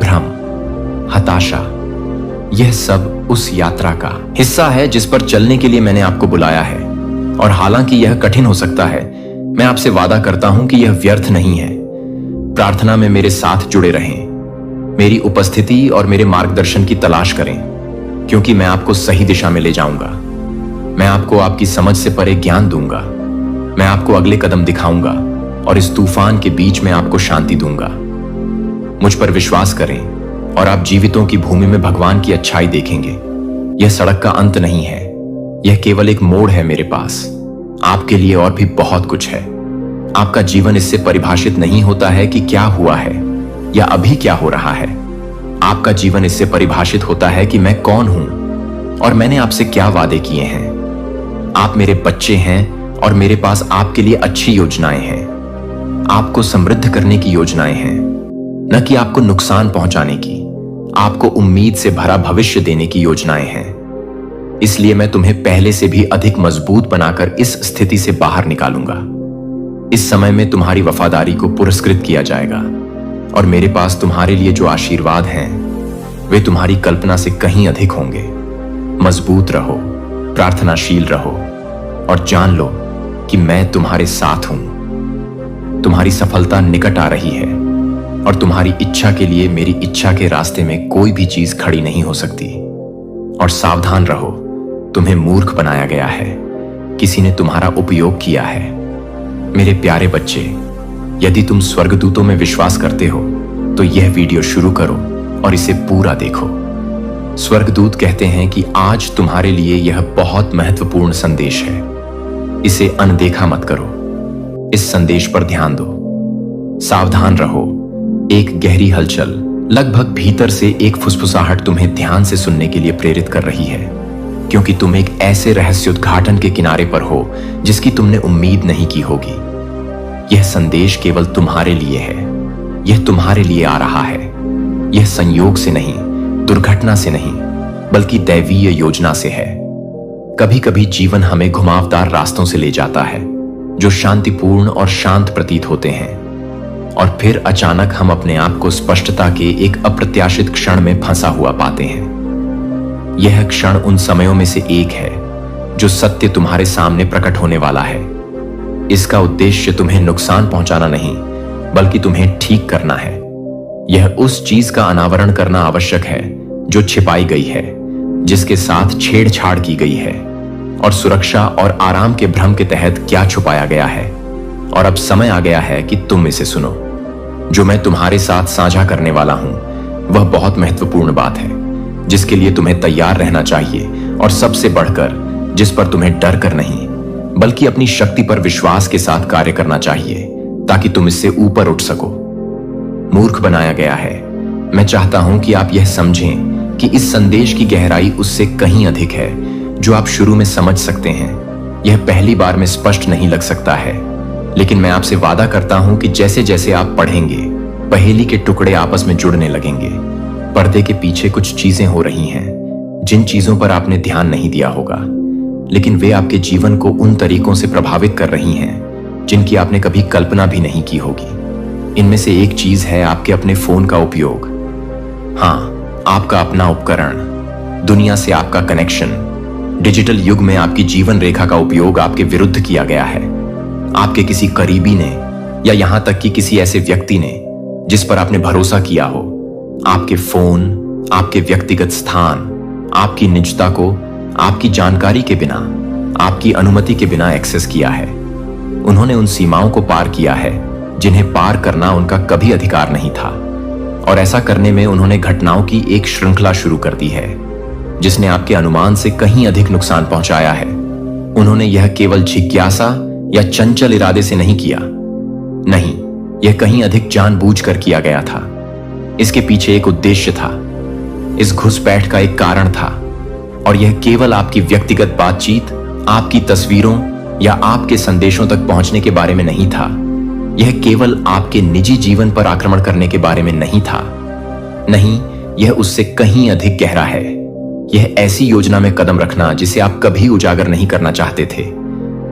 भ्रम, हताशा, यह सब उस यात्रा का हिस्सा है जिस पर चलने के लिए मैंने आपको बुलाया है। और हालांकि यह कठिन हो सकता है, मैं आपसे वादा करता हूं कि यह व्यर्थ नहीं है। प्रार्थना में मेरे साथ जुड़े रहें, मेरी उपस्थिति और मेरे मार्गदर्शन की तलाश करें, क्योंकि मैं आपको सही दिशा में ले जाऊंगा। मैं आपको आपकी समझ से परे ज्ञान दूंगा। मैं आपको अगले कदम दिखाऊंगा और इस तूफान के बीच में आपको शांति दूंगा। मुझ पर विश्वास करें और आप जीवितों की भूमि में भगवान की अच्छाई देखेंगे। यह सड़क का अंत नहीं है, यह केवल एक मोड़ है। मेरे पास आपके लिए और भी बहुत कुछ है। आपका जीवन इससे परिभाषित नहीं होता है कि क्या हुआ है या अभी क्या हो रहा है। आपका जीवन इससे परिभाषित होता है कि मैं कौन हूं और मैंने आपसे क्या वादे किए हैं। आप मेरे बच्चे हैं और मेरे पास आपके लिए अच्छी योजनाएं हैं। आपको समृद्ध करने की योजनाएं हैं, न कि आपको नुकसान पहुंचाने की। आपको उम्मीद से भरा भविष्य देने की योजनाएं हैं। इसलिए मैं तुम्हें पहले से भी अधिक मजबूत बनाकर इस स्थिति से बाहर निकालूंगा। इस समय में तुम्हारी वफादारी को पुरस्कृत किया जाएगा और मेरे पास तुम्हारे लिए जो आशीर्वाद हैं वे तुम्हारी कल्पना से कहीं अधिक होंगे। मजबूत रहो, प्रार्थनाशील रहो और जान लो कि मैं तुम्हारे साथ हूं। तुम्हारी सफलता निकट आ रही है और तुम्हारी इच्छा के लिए मेरी इच्छा के रास्ते में कोई भी चीज खड़ी नहीं हो सकती। और सावधान रहो, तुम्हें मूर्ख बनाया गया है, किसी ने तुम्हारा उपयोग किया है। मेरे प्यारे बच्चे, यदि तुम स्वर्गदूतों में विश्वास करते हो तो यह वीडियो शुरू करो और इसे पूरा देखो। स्वर्गदूत कहते हैं कि आज तुम्हारे लिए यह बहुत महत्वपूर्ण संदेश है। इसे अनदेखा मत करो, इस संदेश पर ध्यान दो। सावधान रहो, एक गहरी हलचल लगभग भीतर से एक फुसफुसाहट तुम्हें ध्यान से सुनने के लिए प्रेरित कर रही है, क्योंकि तुम एक ऐसे रहस्योद्घाटन के किनारे पर हो जिसकी तुमने उम्मीद नहीं की होगी। यह संदेश केवल तुम्हारे लिए है, यह तुम्हारे लिए आ रहा है। यह संयोग से नहीं, दुर्घटना से नहीं, बल्कि दैवीय योजना से है। कभी कभी जीवन हमें घुमावदार रास्तों से ले जाता है जो शांतिपूर्ण और शांत प्रतीत होते हैं, और फिर अचानक हम अपने आप को स्पष्टता के एक अप्रत्याशित क्षण में फंसा हुआ पाते हैं। यह क्षण उन समयों में से एक है जो सत्य तुम्हारे सामने प्रकट होने वाला है। इसका उद्देश्य तुम्हें नुकसान पहुंचाना नहीं, बल्कि तुम्हें ठीक करना है। यह उस चीज का अनावरण करना आवश्यक है जो छिपाई गई है, जिसके साथ छेड़छाड़ की गई है, और सुरक्षा और आराम के भ्रम के तहत क्या छुपाया गया है। और अब समय आ गया है कि तुम इसे सुनो। जो मैं तुम्हारे साथ साझा करने वाला हूं वह बहुत महत्वपूर्ण बात है, जिसके लिए तुम्हें तैयार रहना चाहिए, और सबसे बढ़कर जिस पर तुम्हें डर कर नहीं बल्कि अपनी शक्ति पर विश्वास के साथ कार्य करना चाहिए, ताकि तुम इससे ऊपर उठ सको। मूर्ख बनाया गया है। मैं चाहता हूं कि आप यह समझें कि इस संदेश की गहराई उससे कहीं अधिक है जो आप शुरू में समझ सकते हैं। यह पहली बार में स्पष्ट नहीं लग सकता है, लेकिन मैं आपसे वादा करता हूं कि जैसे जैसे आप पढ़ेंगे, पहेली के टुकड़े आपस में जुड़ने लगेंगे। पर्दे के पीछे कुछ चीजें हो रही हैं जिन चीजों पर आपने ध्यान नहीं दिया होगा, लेकिन वे आपके जीवन को उन तरीकों से प्रभावित कर रही हैं जिनकी आपने कभी कल्पना भी नहीं की होगी। इनमें से एक चीज है आपके अपने फोन का उपयोग। हाँ, आपका अपना उपकरण, दुनिया से आपका कनेक्शन। डिजिटल युग में आपकी जीवन रेखा का उपयोग आपके विरुद्ध किया गया है। आपके किसी करीबी ने, या यहां तक कि किसी ऐसे व्यक्ति ने जिस पर आपने भरोसा किया हो, आपके फोन, आपके व्यक्तिगत स्थान, आपकी निजता को आपकी जानकारी के बिना, आपकी अनुमति के बिना एक्सेस किया है। उन्होंने उन सीमाओं को पार किया है जिन्हें पार करना उनका कभी अधिकार नहीं था, और ऐसा करने में उन्होंने घटनाओं की एक श्रृंखला शुरू कर दी है जिसने आपके अनुमान से कहीं अधिक नुकसान पहुंचाया है। उन्होंने यह केवल जिज्ञासा या चंचल इरादे से नहीं किया, नहीं, यह कहीं अधिक जानबूझकर किया गया था। इसके पीछे एक उद्देश्य था, इस घुसपैठ का एक कारण था, और यह केवल आपकी व्यक्तिगत बातचीत, आपकी तस्वीरों या आपके संदेशों तक पहुंचने के बारे में नहीं था। यह केवल आपके निजी जीवन पर आक्रमण करने के बारे में नहीं था। नहीं, यह उससे कहीं अधिक गहरा है। यह ऐसी योजना में कदम रखना जिसे आप कभी उजागर नहीं करना चाहते थे,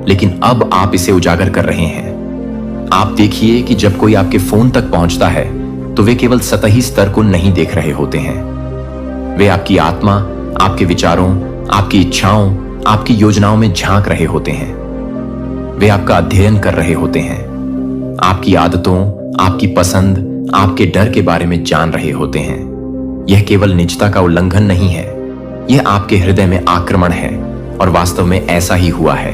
लेकिन अब आप इसे उजागर कर रहे हैं। आप देखिए कि जब कोई आपके फोन तक पहुंचता है तो वे केवल सतही स्तर को नहीं देख रहे होते हैं। वे आपकी आत्मा, आपके विचारों, आपकी इच्छाओं, आपकी योजनाओं में झांक रहे होते हैं। वे आपका अध्ययन कर रहे होते हैं, आपकी आदतों, आपकी पसंद, आपके डर के बारे में जान रहे होते हैं। यह केवल निजता का उल्लंघन नहीं है, यह आपके हृदय में आक्रमण है, और वास्तव में ऐसा ही हुआ है।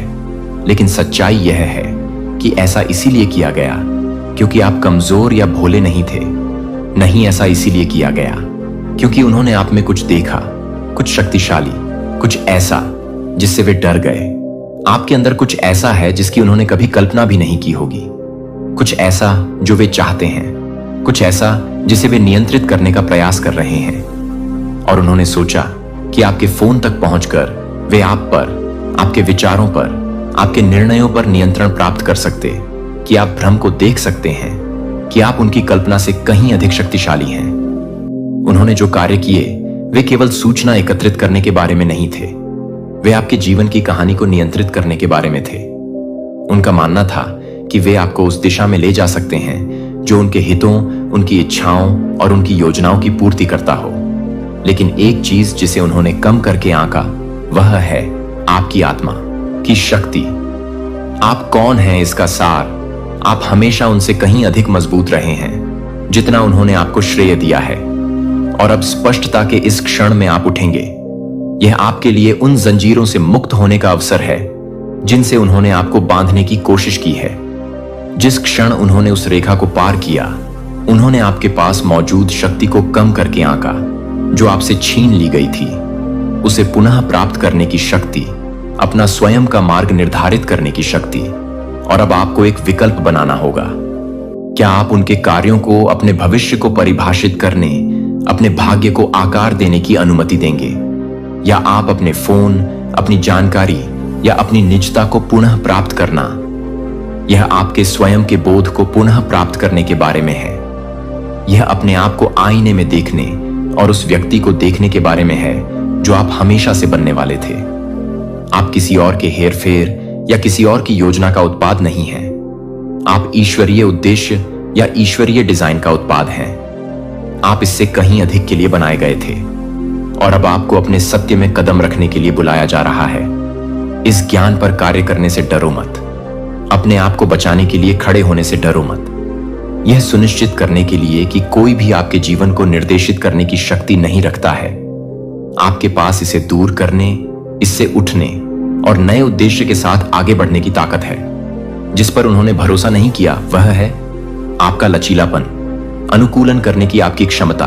लेकिन सच्चाई यह है कि ऐसा इसीलिए किया गया क्योंकि आप कमजोर या भोले नहीं थे। नहीं, ऐसा इसीलिए किया गया क्योंकि उन्होंने आप में कुछ देखा, कुछ शक्तिशाली, कुछ ऐसा जिससे वे डर गए। आपके अंदर कुछ ऐसा है जिसकी उन्होंने कभी कल्पना भी नहीं की होगी, कुछ ऐसा जो वे चाहते हैं, कुछ ऐसा जिसे वे नियंत्रित करने का प्रयास कर रहे हैं। और उन्होंने सोचा कि आपके फोन तक पहुंचकर वे आप पर, आपके विचारों पर, आपके निर्णयों पर नियंत्रण प्राप्त कर सकते, कि आप भ्रम को देख सकते हैं कि आप उनकी कल्पना से कहीं अधिक शक्तिशाली हैं। उन्होंने जो कार्य किए वे केवल सूचना एकत्रित करने के बारे में नहीं थे, वे आपके जीवन की कहानी को नियंत्रित करने के बारे में थे। उनका मानना था कि वे आपको उस दिशा में ले जा सकते हैं जो उनके हितों, उनकी इच्छाओं और उनकी योजनाओं की पूर्ति करता हो। लेकिन एक चीज जिसे उन्होंने कम करके आंका वह है आपकी आत्मा की शक्ति। आप कौन हैं इसका सार आप हमेशा उनसे कहीं अधिक मजबूत रहे हैं जितना उन्होंने आपको श्रेय दिया है। और अब स्पष्टता के इस क्षण में आप उठेंगे। यह आपके लिए उन जंजीरों से मुक्त होने का अवसर है जिनसे उन्होंने आपको बांधने की कोशिश की है। जिस क्षण उन्होंने उस रेखा को पार किया, उन्होंने आपके पास मौजूद शक्ति को कम करके आंका जो आपसे छीन ली गई थी, उसे पुनः प्राप्त करने की शक्ति, अपना स्वयं का मार्ग निर्धारित करने की शक्ति। और अब आपको एक विकल्प बनाना होगा। क्या आप उनके कार्यों को, अपने भविष्य को परिभाषित करने, अपने भाग्य को आकार देने की अनुमति देंगे, या आप अपने फोन, अपनी जानकारी या अपनी निजता को पुनः प्राप्त करना? यह आपके स्वयं के बोध को पुनः प्राप्त करने के बारे में है। यह अपने आप को आईने में देखने और उस व्यक्ति को देखने के बारे में है जो आप हमेशा से बनने वाले थे। आप किसी और के हेरफेर या किसी और की योजना का उत्पाद नहीं हैं। आप ईश्वरीय उद्देश्य या ईश्वरीय डिजाइन का उत्पाद हैं। आप इससे कहीं अधिक के लिए बनाए गए थे और अब आपको अपने सत्य में कदम रखने के लिए बुलाया जा रहा है। इस ज्ञान पर कार्य करने से डरो मत। अपने आप को बचाने के लिए खड़े होने से डरो मत। यह सुनिश्चित करने के लिए कि कोई भी आपके जीवन को निर्देशित करने की शक्ति नहीं रखता है। आपके पास इसे दूर करने, इससे उठने और नए उद्देश्य के साथ आगे बढ़ने की ताकत है। जिस पर उन्होंने भरोसा नहीं किया वह है आपका लचीलापन, अनुकूलन करने की आपकी क्षमता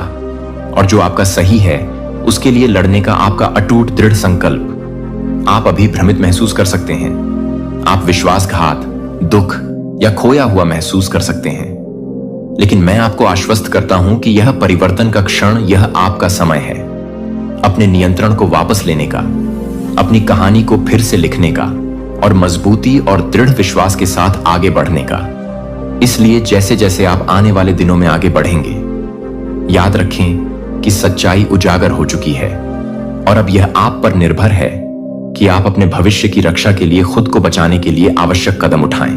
और जो आपका सही है उसके लिए लड़ने का आपका अटूट दृढ़ संकल्प। आप अभी भ्रमित महसूस कर सकते हैं। आप विश्वासघात, दुख या खोया हुआ महसूस कर सकते हैं, लेकिन मैं आपको आश्वस्त करता हूं कि यह परिवर्तन का क्षण, यह आपका समय है अपने नियंत्रण को वापस लेने का, अपनी कहानी को फिर से लिखने का और मजबूती और दृढ़ विश्वास के साथ आगे बढ़ने का। इसलिए जैसे जैसे आप आने वाले दिनों में आगे बढ़ेंगे, याद रखें कि सच्चाई उजागर हो चुकी है और अब यह आप पर निर्भर है कि आप अपने भविष्य की रक्षा के लिए खुद को बचाने के लिए आवश्यक कदम उठाएं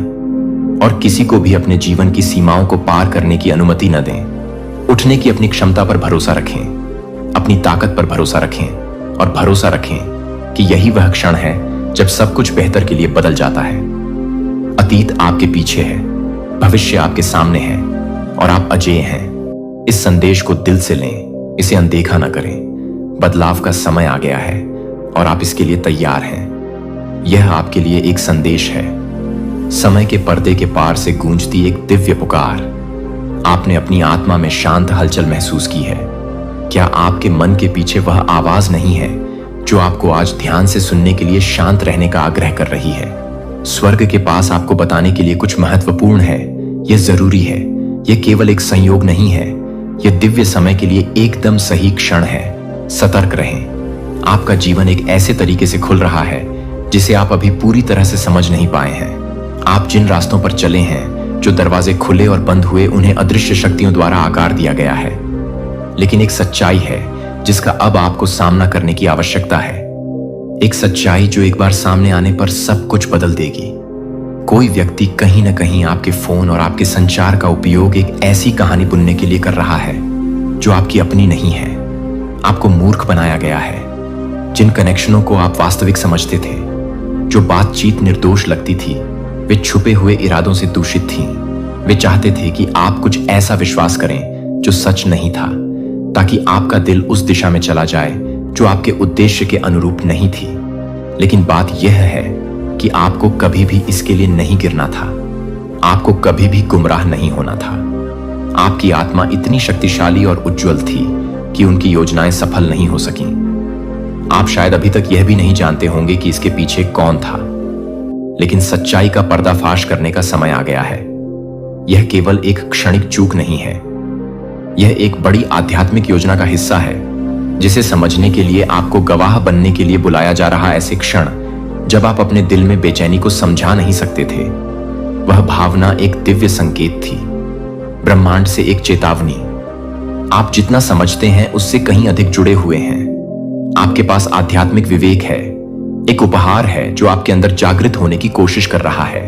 और किसी को भी अपने जीवन की सीमाओं को पार करने की अनुमति न दें। उठने की अपनी क्षमता पर भरोसा रखें, अपनी ताकत पर भरोसा रखें और भरोसा रखें कि यही वह क्षण है जब सब कुछ बेहतर के लिए बदल जाता है। अतीत आपके पीछे है, भविष्य आपके सामने है और आप अजेय हैं। इस संदेश को दिल से लें, इसे अनदेखा न करें। बदलाव का समय आ गया है और आप इसके लिए तैयार हैं। यह आपके लिए एक संदेश है, समय के पर्दे के पार से गूंजती एक दिव्य पुकार। आपने अपनी आत्मा में शांत हलचल महसूस की है। क्या आपके मन के पीछे वह आवाज नहीं है जो आपको आज ध्यान से सुनने के लिए शांत रहने का आग्रह कर रही है? स्वर्ग के पास आपको बताने के लिए कुछ महत्वपूर्ण है। यह जरूरी है, यह केवल एक संयोग नहीं है, यह दिव्य समय के लिए एकदम सही क्षण है। सतर्क रहें। आपका जीवन एक ऐसे तरीके से खुल रहा है जिसे आप अभी पूरी तरह से समझ नहीं पाए हैं। आप जिन रास्तों पर चले हैं, जो दरवाजे खुले और बंद हुए, उन्हें अदृश्य शक्तियों द्वारा आकार दिया गया है। लेकिन एक सच्चाई है जिसका अब आपको सामना करने की आवश्यकता है। एक सच्चाई जो एक बार सामने आने पर सब कुछ बदल देगी। कोई व्यक्ति कहीं ना कहीं आपके फोन और आपके संचार का उपयोग एक ऐसी कहानी बुनने के लिए कर रहा है जो आपकी अपनी नहीं है। आपको मूर्ख बनाया गया है। जिन कनेक्शनों को आप वास्तविक समझते थे, जो बातचीत निर्दोष लगती थी, वे छुपे हुए इरादों से दूषित थीं। वे चाहते थे कि आप कुछ ऐसा विश्वास करें जो सच नहीं था, ताकि आपका दिल उस दिशा में चला जाए जो आपके उद्देश्य के अनुरूप नहीं थी। लेकिन बात यह है कि आपको कभी भी इसके लिए नहीं गिरना था। आपको कभी भी गुमराह नहीं होना था। आपकी आत्मा इतनी शक्तिशाली और उज्जवल थी कि उनकी योजनाएं सफल नहीं हो सकीं। आप शायद अभी तक यह भी नहीं जानते होंगे कि इसके पीछे कौन था, लेकिन सच्चाई का पर्दाफाश करने का समय आ गया है। यह केवल एक क्षणिक चूक नहीं है, यह एक बड़ी आध्यात्मिक योजना का हिस्सा है जिसे समझने के लिए आपको गवाह बनने के लिए बुलाया जा रहा। ऐसे क्षण जब आप अपने दिल में बेचैनी को समझा नहीं सकते थे, वह भावना एक दिव्य संकेत थी, ब्रह्मांड से एक चेतावनी। आप जितना समझते हैं उससे कहीं अधिक जुड़े हुए हैं। आपके पास आध्यात्मिक विवेक है, एक उपहार है जो आपके अंदर जागृत होने की कोशिश कर रहा है,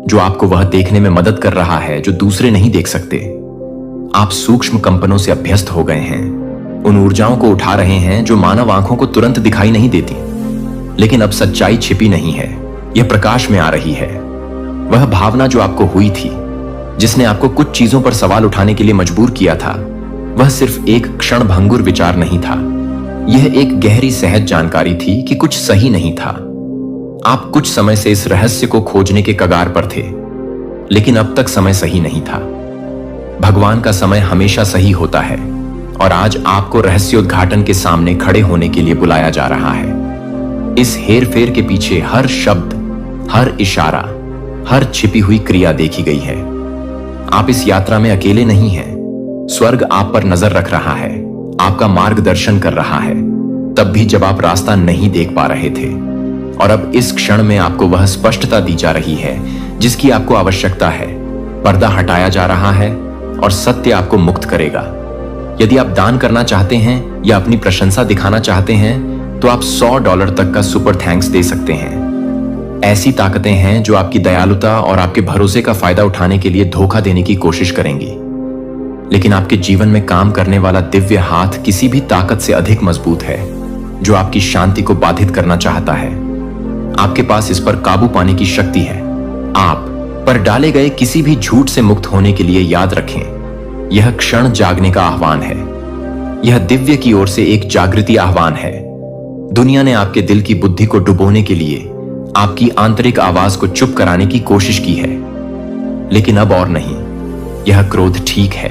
जो आपको वह देखने में मदद कर रहा है जो दूसरे नहीं देख सकते। आप सूक्ष्म कंपनों से अभ्यस्त हो गए हैं, उन ऊर्जाओं को उठा रहे हैं जो मानव आंखों को तुरंत दिखाई नहीं देती। लेकिन अब सच्चाई छिपी नहीं है, यह प्रकाश में आ रही है। वह भावना जो आपको हुई थी, जिसने आपको कुछ चीजों पर सवाल उठाने के लिए मजबूर किया था, वह सिर्फ एक क्षणभंगुर विचार नहीं था। यह एक गहरी सहज जानकारी थी कि कुछ सही नहीं था। आप कुछ समय से इस रहस्य को खोजने के कगार पर थे, लेकिन अब तक समय सही नहीं था। भगवान का समय हमेशा सही होता है, और आज आपको रहस्योद्घाटन के सामने खड़े होने के लिए बुलाया जा रहा है। इस हेरफेर के पीछे हर शब्द, हर इशारा, हर छिपी हुई क्रिया देखी गई है। आप इस यात्रा में अकेले नहीं हैं। स्वर्ग आप पर नजर रख रहा है, आपका मार्गदर्शन कर रहा है, तब भी जब आप रास्ता नहीं देख पा रहे थे। और अब इस क्षण में आपको वह स्पष्टता दी जा रही है जिसकी आपको आवश्यकता है। पर्दा हटाया जा रहा है और सत्य आपको मुक्त करेगा। यदि आप दान करना चाहते हैं या अपनी प्रशंसा दिखाना चाहते हैं, तो आप $100 तक का सुपर थैंक्स दे सकते हैं। ऐसी ताकतें हैं जो आपकी दयालुता और आपके भरोसे का फायदा उठाने के लिए धोखा देने की कोशिश करेंगी। लेकिन आपके जीवन में काम करने वाला दिव्य हाथ किसी भी ताकत से अधिक मजबूत है, जो आपकी शांति को बाधित करना चाहता है। आपके पास इस पर काबू पाने की शक्ति है। आप पर डाले गए किसी भी झूठ से मुक्त होने के लिए याद रखें, यह क्षण जागने का आह्वान है। यह दिव्य की ओर से एक जागृति आह्वान है। दुनिया ने आपके दिल की बुद्धि को डुबोने के लिए आपकी आंतरिक आवाज को चुप कराने की कोशिश की है, लेकिन अब और नहीं। यह क्रोध ठीक है,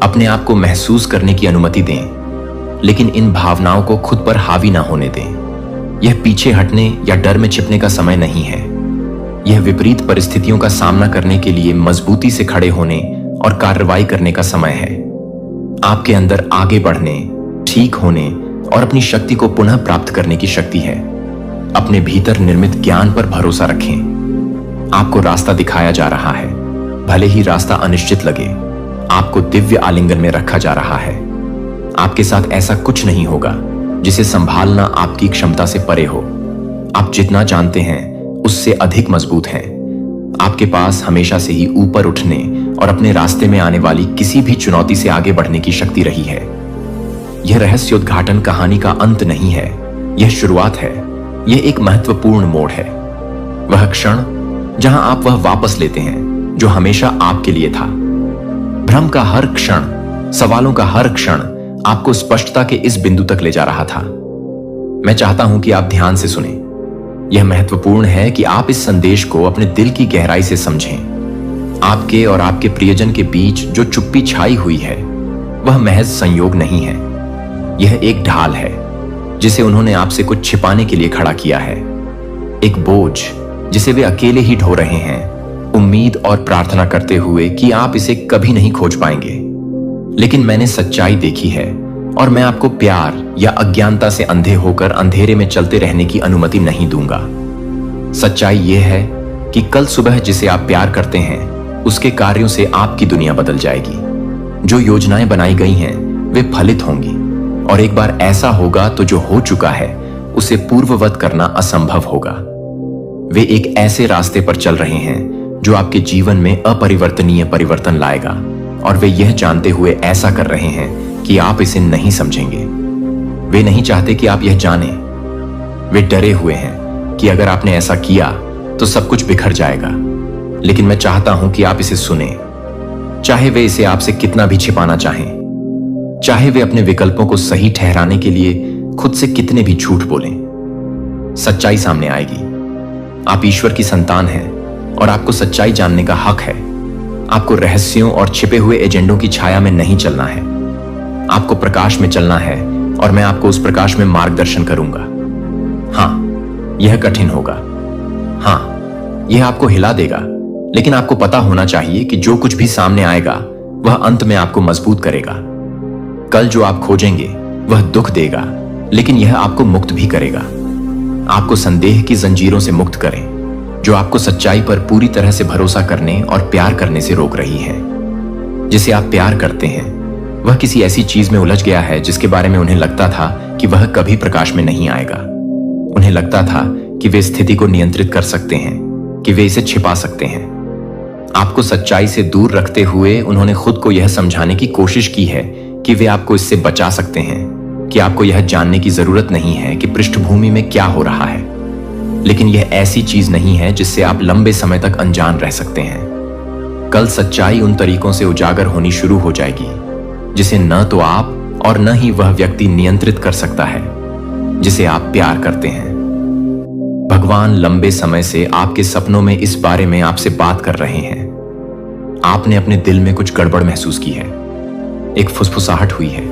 अपने आप को महसूस करने की अनुमति दें, लेकिन इन भावनाओं को खुद पर हावी ना होने दें। यह पीछे हटने या डर में छिपने का समय नहीं है। यह विपरीत परिस्थितियों का सामना करने के लिए मजबूती से खड़े होने और कार्रवाई करने का समय है। आपके अंदर आगे बढ़ने, ठीक होने और अपनी शक्ति को पुनः प्राप्त करने की शक्ति है। अपने भीतर निर्मित ज्ञान पर भरोसा रखें। आपको रास्ता दिखाया जा रहा है, भले ही रास्ता अनिश्चित लगे। आपको दिव्य आलिंगन में रखा जा रहा है। आपके साथ ऐसा कुछ नहीं होगा जिसे संभालना आपकी क्षमता से परे हो। आप जितना जानते हैं उससे अधिक मजबूत हैं। आपके पास हमेशा से ही ऊपर उठने और अपने रास्ते में आने वाली किसी भी चुनौती से आगे बढ़ने की शक्ति रही है। यह रहस्योद्घाटन कहानी का अंत नहीं है, यह शुरुआत है। यह एक महत्वपूर्ण मोड़ है, वह क्षण जहां आप वह वापस लेते हैं जो हमेशा आपके लिए था। भ्रम का हर क्षण, सवालों का हर क्षण आपको स्पष्टता के इस बिंदु तक ले जा रहा था। मैं चाहता हूं कि आप ध्यान से सुने। यह महत्वपूर्ण है कि आप इस संदेश को अपने दिल की गहराई से समझें। आपके और आपके प्रियजन के बीच जो चुप्पी छाई हुई है, वह महज संयोग नहीं है। यह एक ढाल है जिसे उन्होंने आपसे कुछ छिपाने के लिए खड़ा किया है। एक बोझ जिसे वे अकेले ही ढो रहे हैं, उम्मीद और प्रार्थना करते हुए कि आप इसे कभी नहीं खोज पाएंगे। लेकिन मैंने सच्चाई देखी है और मैं आपको प्यार या अज्ञानता से अंधे होकर अंधेरे में चलते रहने की अनुमति नहीं दूंगा। सच्चाई यह है कि कल सुबह जिसे आप प्यार करते हैं, उसके कार्यों से आपकी दुनिया बदल जाएगी। जो योजनाएं बनाई गई हैं वे फलित होंगी, और एक बार ऐसा होगा तो जो हो चुका है उसे पूर्ववत करना असंभव होगा। वे एक ऐसे रास्ते पर चल रहे हैं जो आपके जीवन में अपरिवर्तनीय परिवर्तन लाएगा, और वे यह जानते हुए ऐसा कर रहे हैं कि आप इसे नहीं समझेंगे। वे नहीं चाहते कि आप यह जानें। वे डरे हुए हैं कि अगर आपने ऐसा किया तो सब कुछ बिखर जाएगा। लेकिन मैं चाहता हूं कि आप इसे सुने, चाहे वे इसे आपसे कितना भी छिपाना चाहें, चाहे वे अपने विकल्पों को सही ठहराने के लिए खुद से कितने भी झूठ बोलें। सच्चाई सामने आएगी। आप ईश्वर की संतान हैं और आपको सच्चाई जानने का हक है। आपको रहस्यों और छिपे हुए एजेंडों की छाया में नहीं चलना है। आपको प्रकाश में चलना है, और मैं आपको उस प्रकाश में मार्गदर्शन करूंगा। हां, यह कठिन होगा। हां, यह आपको हिला देगा, लेकिन आपको पता होना चाहिए कि जो कुछ भी सामने आएगा वह अंत में आपको मजबूत करेगा। कल जो आप खोजेंगे वह दुख देगा, लेकिन यह आपको मुक्त भी करेगा। आपको संदेह की जंजीरों से मुक्त करें। जो आपको सच्चाई पर पूरी तरह से भरोसा करने और प्यार करने से रोक रही है। जिसे आप प्यार करते हैं वह किसी ऐसी चीज में उलझ गया है जिसके बारे में उन्हें लगता था कि वह कभी प्रकाश में नहीं आएगा। उन्हें लगता था कि वे स्थिति को नियंत्रित कर सकते हैं, कि वे इसे छिपा सकते हैं। आपको सच्चाई से दूर रखते हुए उन्होंने खुद को यह समझाने की कोशिश की है कि वे आपको इससे बचा सकते हैं, कि आपको यह जानने की जरूरत नहीं है कि पृष्ठभूमि में क्या हो रहा है। लेकिन यह ऐसी चीज नहीं है जिससे आप लंबे समय तक अनजान रह सकते हैं। कल सच्चाई उन तरीकों से उजागर होनी शुरू हो जाएगी जिसे न तो आप और न ही वह व्यक्ति नियंत्रित कर सकता है जिसे आप प्यार करते हैं। भगवान लंबे समय से आपके सपनों में इस बारे में आपसे बात कर रहे हैं। आपने अपने दिल में कुछ गड़बड़ महसूस की है, एक फुसफुसाहट हुई है,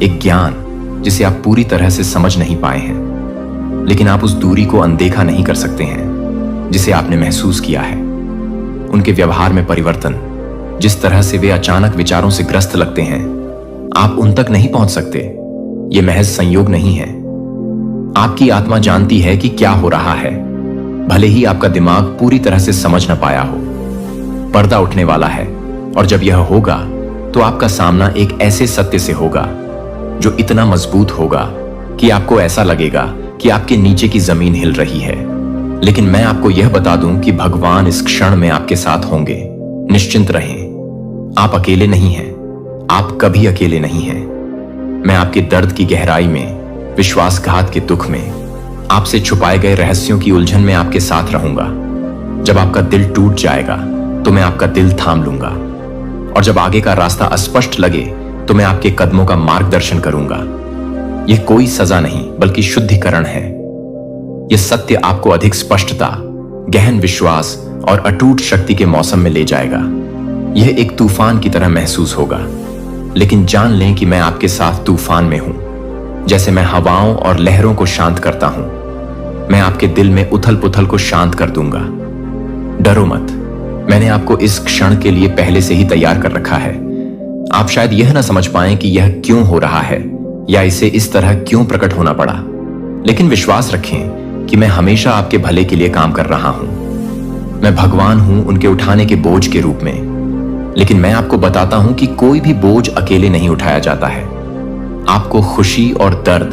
एक ज्ञान जिसे आप पूरी तरह से समझ नहीं पाए हैं। लेकिन आप उस दूरी को अनदेखा नहीं कर सकते हैं जिसे आपने महसूस किया है। उनके व्यवहार में परिवर्तन, जिस तरह से वे अचानक विचारों से ग्रस्त लगते हैं, आप उन तक नहीं पहुंच सकते। यह महज संयोग नहीं है। आपकी आत्मा जानती है कि क्या हो रहा है, भले ही आपका दिमाग पूरी तरह से समझ न पाया हो। पर्दा उठने वाला है, और जब यह होगा तो आपका सामना एक ऐसे सत्य से होगा जो इतना मजबूत होगा कि आपको ऐसा लगेगा कि आपके नीचे की जमीन हिल रही है। लेकिन मैं आपको यह बता दूं कि भगवान इस क्षण में आपके साथ होंगे। निश्चिंत रहें, आप अकेले नहीं हैं। आप कभी अकेले नहीं हैं। मैं आपके दर्द की गहराई में, विश्वासघात के दुख में, आपसे छुपाए गए रहस्यों की उलझन में आपके साथ रहूंगा। जब आपका दिल टूट जाएगा तो मैं आपका दिल थाम लूंगा, और जब आगे का रास्ता अस्पष्ट लगे तो मैं आपके कदमों का मार्गदर्शन करूंगा। यह कोई सजा नहीं बल्कि शुद्धिकरण है। यह सत्य आपको अधिक स्पष्टता, गहन विश्वास और अटूट शक्ति के मौसम में ले जाएगा। यह एक तूफान की तरह महसूस होगा, लेकिन जान लें कि मैं आपके साथ तूफान में हूं। जैसे मैं हवाओं और लहरों को शांत करता हूं, मैं आपके दिल में उथल पुथल को शांत कर दूंगा। डरो मत, मैंने आपको इस क्षण के लिए पहले से ही तैयार कर रखा है। आप शायद यह ना समझ पाएं कि यह क्यों हो रहा है या इसे इस तरह क्यों प्रकट होना पड़ा, लेकिन विश्वास रखें कि मैं हमेशा आपके भले के लिए काम कर रहा हूं। मैं भगवान हूं उनके उठाने के बोझ के रूप में, लेकिन मैं आपको बताता हूं कि कोई भी बोझ अकेले नहीं उठाया जाता है। आपको खुशी और दर्द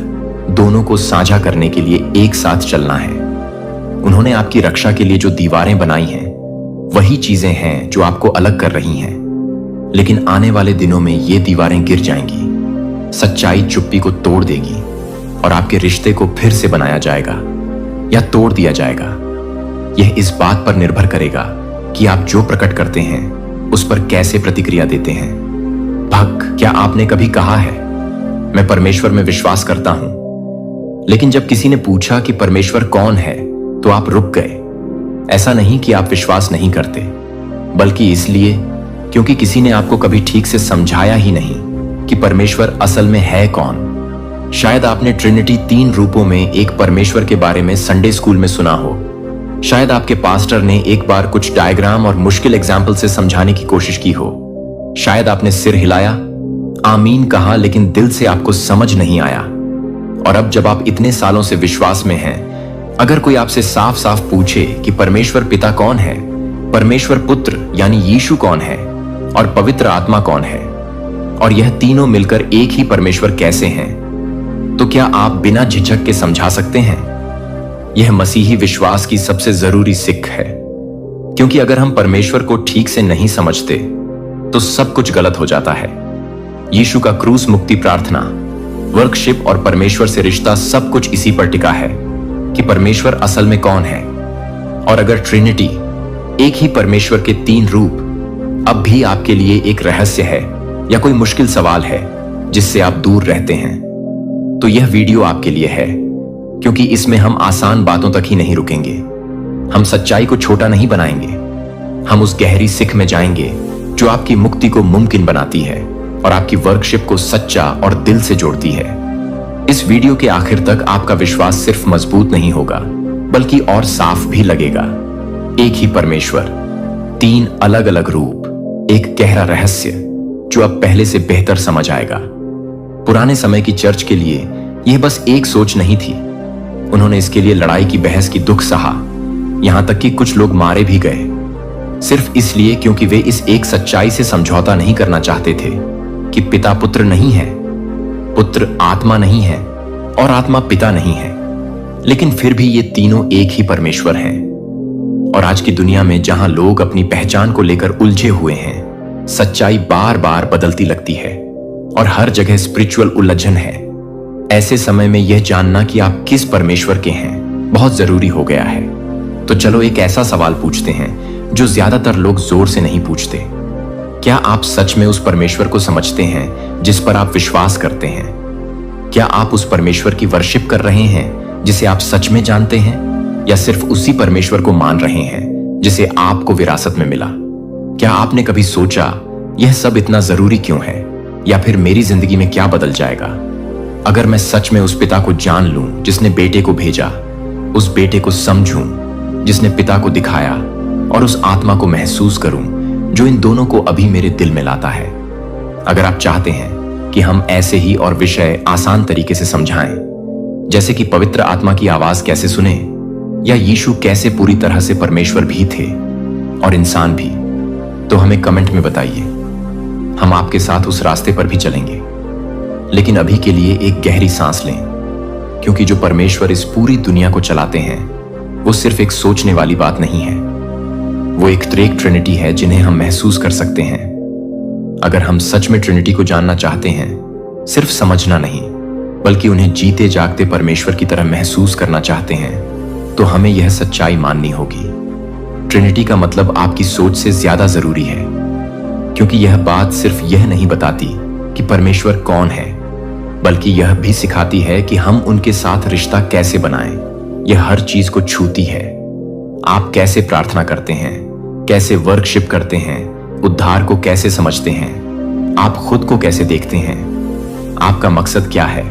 दोनों को साझा करने के लिए एक साथ चलना है। उन्होंने आपकी रक्षा के लिए जो दीवारें बनाई हैं वही चीजें हैं जो आपको अलग कर रही हैं, लेकिन आने वाले दिनों में ये दीवारें गिर जाएंगी। सच्चाई चुप्पी को तोड़ देगी और आपके रिश्ते को फिर से बनाया जाएगा या तोड़ दिया जाएगा। यह इस बात पर निर्भर करेगा कि आप जो प्रकट करते हैं उस पर कैसे प्रतिक्रिया देते हैं। भक्त, क्या आपने कभी कहा है मैं परमेश्वर में विश्वास करता हूं, लेकिन जब किसी ने पूछा कि परमेश्वर कौन है तो आप रुक गए? ऐसा नहीं कि आप विश्वास नहीं करते, बल्कि इसलिए क्योंकि किसी ने आपको कभी ठीक से समझाया ही नहीं कि परमेश्वर असल में है कौन। शायद आपने ट्रिनिटी 3 रूपों में एक परमेश्वर के बारे में संडे स्कूल में सुना हो। शायद आपके पास्टर ने एक बार कुछ डायग्राम और मुश्किल एग्जाम्पल से समझाने की कोशिश की हो। शायद आपने सिर हिलाया, आमीन कहा, लेकिन दिल से आपको समझ नहीं आया। और अब जब आप इतने सालों से विश्वास में हैं, अगर कोई आपसे साफ साफ पूछे कि परमेश्वर पिता कौन है, परमेश्वर पुत्र यानी यीशु कौन है और पवित्र आत्मा कौन है, और यह तीनों मिलकर एक ही परमेश्वर कैसे हैं, तो क्या आप बिना झिझक के समझा सकते हैं? यह मसीही विश्वास की सबसे जरूरी सीख है, क्योंकि अगर हम परमेश्वर को ठीक से नहीं समझते तो सब कुछ गलत हो जाता है। यीशु का क्रूस मुक्ति प्रार्थना, वर्कशिप और परमेश्वर से रिश्ता सब कुछ इसी पर टिका है कि परमेश्वर असल में कौन है। और अगर ट्रिनिटी, एक ही परमेश्वर के 3 रूप, अब भी आपके लिए एक रहस्य है या कोई मुश्किल सवाल है जिससे आप दूर रहते हैं, तो यह वीडियो आपके लिए है, क्योंकि इसमें हम आसान बातों तक ही नहीं रुकेंगे। हम सच्चाई को छोटा नहीं बनाएंगे, हम उस गहरी सीख में जाएंगे जो आपकी मुक्ति को मुमकिन बनाती है और आपकी वर्कशिप को सच्चा और दिल से जोड़ती है। इस वीडियो के आखिर तक आपका विश्वास सिर्फ मजबूत नहीं होगा, बल्कि और साफ भी लगेगा। एक ही परमेश्वर, 3 अलग अलग रूप, एक गहरा रहस्य जो अब पहले से बेहतर समझ आएगा। पुराने समय की चर्च के लिए यह बस एक सोच नहीं थी। उन्होंने इसके लिए लड़ाई की बहस की दुख सहा, यहां तक कि कुछ लोग मारे भी गए, सिर्फ इसलिए क्योंकि वे इस एक सच्चाई से समझौता नहीं करना चाहते थे कि पिता पुत्र नहीं है, पुत्र आत्मा नहीं है और आत्मा पिता नहीं है। लेकिन फिर भी ये तीनों एक ही परमेश्वर हैं। और आज की दुनिया में जहां लोग अपनी पहचान को लेकर उलझे हुए हैं, सच्चाई बार बार बदलती लगती है और हर जगह स्पिरिचुअल उलझन है। ऐसे समय में यह जानना कि आप किस परमेश्वर के हैं बहुत जरूरी हो गया है। तो चलो एक ऐसा सवाल पूछते हैं जो ज्यादातर लोग जोर से नहीं पूछते। क्या आप सच में उस परमेश्वर को समझते हैं जिस पर आप विश्वास करते हैं? क्या आप उस परमेश्वर की वर्शिप कर रहे हैं जिसे आप सच में जानते हैं, या सिर्फ उसी परमेश्वर को मान रहे हैं जिसे आपको विरासत में मिला? क्या आपने कभी सोचा यह सब इतना जरूरी क्यों है, या फिर मेरी जिंदगी में क्या बदल जाएगा अगर मैं सच में उस पिता को जान लूं जिसने बेटे को भेजा, उस बेटे को समझूं जिसने पिता को दिखाया, और उस आत्मा को महसूस करूं जो इन दोनों को अभी मेरे दिल में लाता है? अगर आप चाहते हैं कि हम ऐसे ही और विषय आसान तरीके से समझाएं, जैसे कि पवित्र आत्मा की आवाज कैसे सुने, या यीशु कैसे पूरी तरह से परमेश्वर भी थे और इंसान भी, तो हमें कमेंट में बताइए। हम आपके साथ उस रास्ते पर भी चलेंगे। लेकिन अभी के लिए एक गहरी सांस लें, क्योंकि जो परमेश्वर इस पूरी दुनिया को चलाते हैं वो सिर्फ एक सोचने वाली बात नहीं है, वो एक त्रिएक ट्रिनिटी है जिन्हें हम महसूस कर सकते हैं। अगर हम सच में ट्रिनिटी को जानना चाहते हैं, सिर्फ समझना नहीं बल्कि उन्हें जीते जागते परमेश्वर की तरह महसूस करना चाहते हैं, तो हमें यह सच्चाई माननी होगी। ट्रिनिटी का मतलब आपकी सोच से ज्यादा जरूरी है, क्योंकि यह बात सिर्फ यह नहीं बताती कि परमेश्वर कौन है, बल्कि यह भी सिखाती है कि हम उनके साथ रिश्ता कैसे बनाएं। यह हर चीज को छूती है। आप कैसे प्रार्थना करते हैं, कैसे वर्कशिप करते हैं, उद्धार को कैसे समझते हैं, आप खुद को कैसे देखते हैं, आपका मकसद क्या है,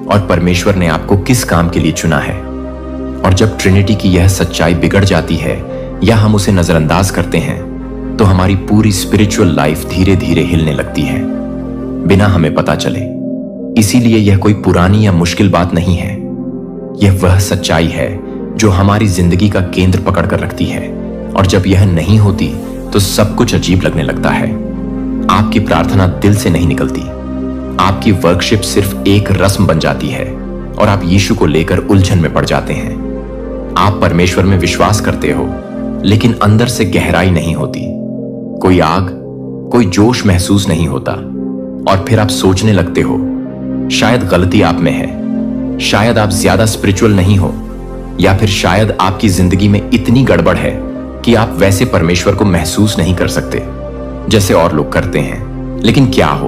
और परमेश्वर ने आपको किस काम के लिए चुना है। और जब ट्रिनिटी की यह सच्चाई बिगड़ जाती है या हम उसे नजरअंदाज करते हैं, तो हमारी पूरी स्पिरिचुअल लाइफ धीरे धीरे हिलने लगती है बिना हमें पता चले। इसीलिए यह कोई पुरानी या मुश्किल बात नहीं है। यह वह सच्चाई है जो हमारी जिंदगी का केंद्र पकड़ कर रखती है, और जब यह नहीं होती तो सब कुछ अजीब लगने लगता है। आपकी प्रार्थना दिल से नहीं निकलती, आपकी वर्कशिप सिर्फ एक रस्म बन जाती है, और आप यीशु को लेकर उलझन में पड़ जाते हैं। आप परमेश्वर में विश्वास करते हो, लेकिन अंदर से गहराई नहीं होती, कोई आग, कोई जोश महसूस नहीं होता। और फिर आप सोचने लगते हो शायद गलती आप में है, शायद आप ज्यादा स्पिरिचुअल नहीं हो, या फिर शायद आपकी जिंदगी में इतनी गड़बड़ है कि आप वैसे परमेश्वर को महसूस नहीं कर सकते जैसे और लोग करते हैं। लेकिन क्या हो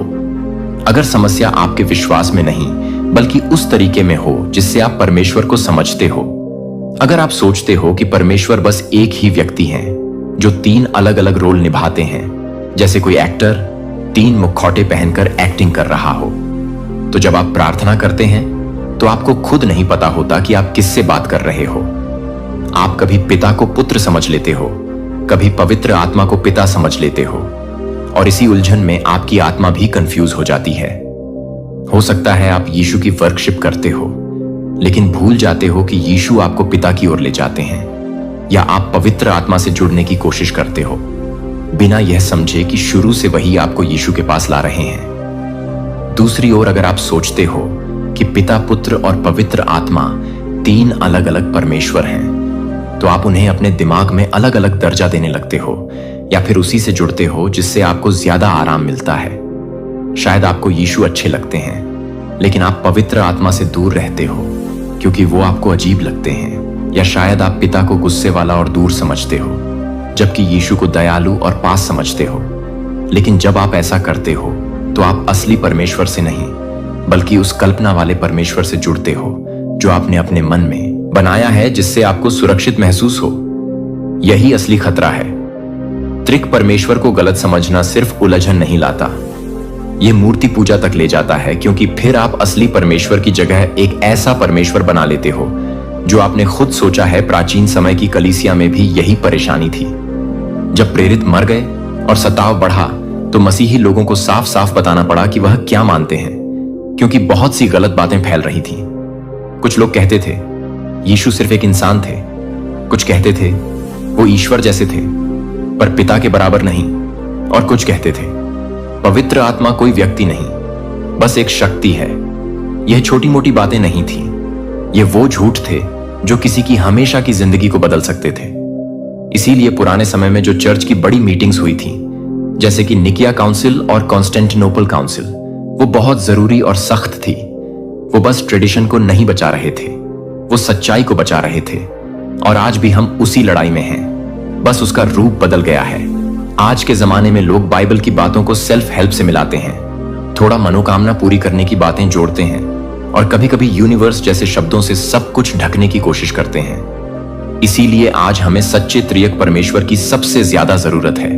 अगर समस्या आपके विश्वास में नहीं बल्कि उस तरीके में हो जिससे आप परमेश्वर को समझते हो? अगर आप सोचते हो कि परमेश्वर बस एक ही व्यक्ति हैं जो तीन अलग अलग रोल निभाते हैं, जैसे कोई एक्टर तीन मुखौटे पहनकर एक्टिंग कर रहा हो, तो जब आप प्रार्थना करते हैं तो आपको खुद नहीं पता होता कि आप किससे बात कर रहे हो। आप कभी पिता को पुत्र समझ लेते हो, कभी पवित्र आत्मा को पिता समझ लेते हो, और इसी उलझन में आपकी आत्मा भी कंफ्यूज हो जाती है। हो सकता है आप यीशु की वर्कशिप करते हो, लेकिन भूल जाते हो कि यीशु आपको पिता की ओर ले जाते हैं, या आप पवित्र आत्मा से जुड़ने की कोशिश करते हो बिना यह समझे कि शुरू से वही आपको यीशु के पास ला रहे हैं। दूसरी ओर अगर आप सोचते हो कि पिता, पुत्र और पवित्र आत्मा तीन अलग अलग परमेश्वर हैं, तो आप उन्हें अपने दिमाग में अलग अलग दर्जा देने लगते हो, या फिर उसी से जुड़ते हो जिससे आपको ज्यादा आराम मिलता है। शायद आपको यीशु अच्छे लगते हैं, लेकिन आप पवित्र आत्मा से दूर रहते हो क्योंकि वो आपको अजीब लगते हैं, या शायद आप पिता को गुस्से वाला और दूर समझते हो जबकि यीशु को दयालु और पास समझते हो। लेकिन जब आप ऐसा करते हो तो आप असली परमेश्वर से नहीं बल्कि उस कल्पना वाले परमेश्वर से जुड़ते हो जो आपने अपने मन में बनाया है, जिससे आपको सुरक्षित महसूस हो। यही असली खतरा है। त्रिक परमेश्वर को गलत समझना सिर्फ उलझन नहीं लाता, यह मूर्ति पूजा तक ले जाता है, क्योंकि फिर आप असली परमेश्वर की जगह एक ऐसा परमेश्वर बना लेते हो जो आपने खुद सोचा है। प्राचीन समय की कलीसिया में भी यही परेशानी थी। जब प्रेरित मर गए और सताव बढ़ा तो मसीही लोगों को साफ साफ बताना पड़ा कि वह क्या मानते हैं, क्योंकि बहुत सी गलत बातें फैल रही थीं। कुछ लोग कहते थे यीशु सिर्फ एक इंसान थे, कुछ कहते थे वो ईश्वर जैसे थे, पर पिता के बराबर नहीं। और कुछ कहते थे, पवित्र आत्मा कोई व्यक्ति नहीं, बस एक शक्ति है। यह छोटी मोटी बातें नहीं थी, ये वो झूठ थे जो किसी की हमेशा की जिंदगी को बदल सकते थे। इसीलिए पुराने समय में जो चर्च की बड़ी मीटिंग्स हुई थी, जैसे कि निकिया काउंसिल और कॉन्स्टेंटिनोपल काउंसिल, वो बहुत जरूरी और सख्त थी। वो बस ट्रेडिशन को नहीं बचा रहे थे, वो सच्चाई को बचा रहे थे। और आज भी हम उसी लड़ाई में हैं, बस उसका रूप बदल गया है। आज के जमाने में लोग बाइबल की बातों को सेल्फ हेल्प से मिलाते हैं, थोड़ा मनोकामना पूरी करने की बातें जोड़ते हैं, और कभी कभी यूनिवर्स जैसे शब्दों से सब कुछ ढकने की कोशिश करते हैं। इसीलिए आज हमें सच्चे त्रिएक परमेश्वर की सबसे ज्यादा जरूरत है,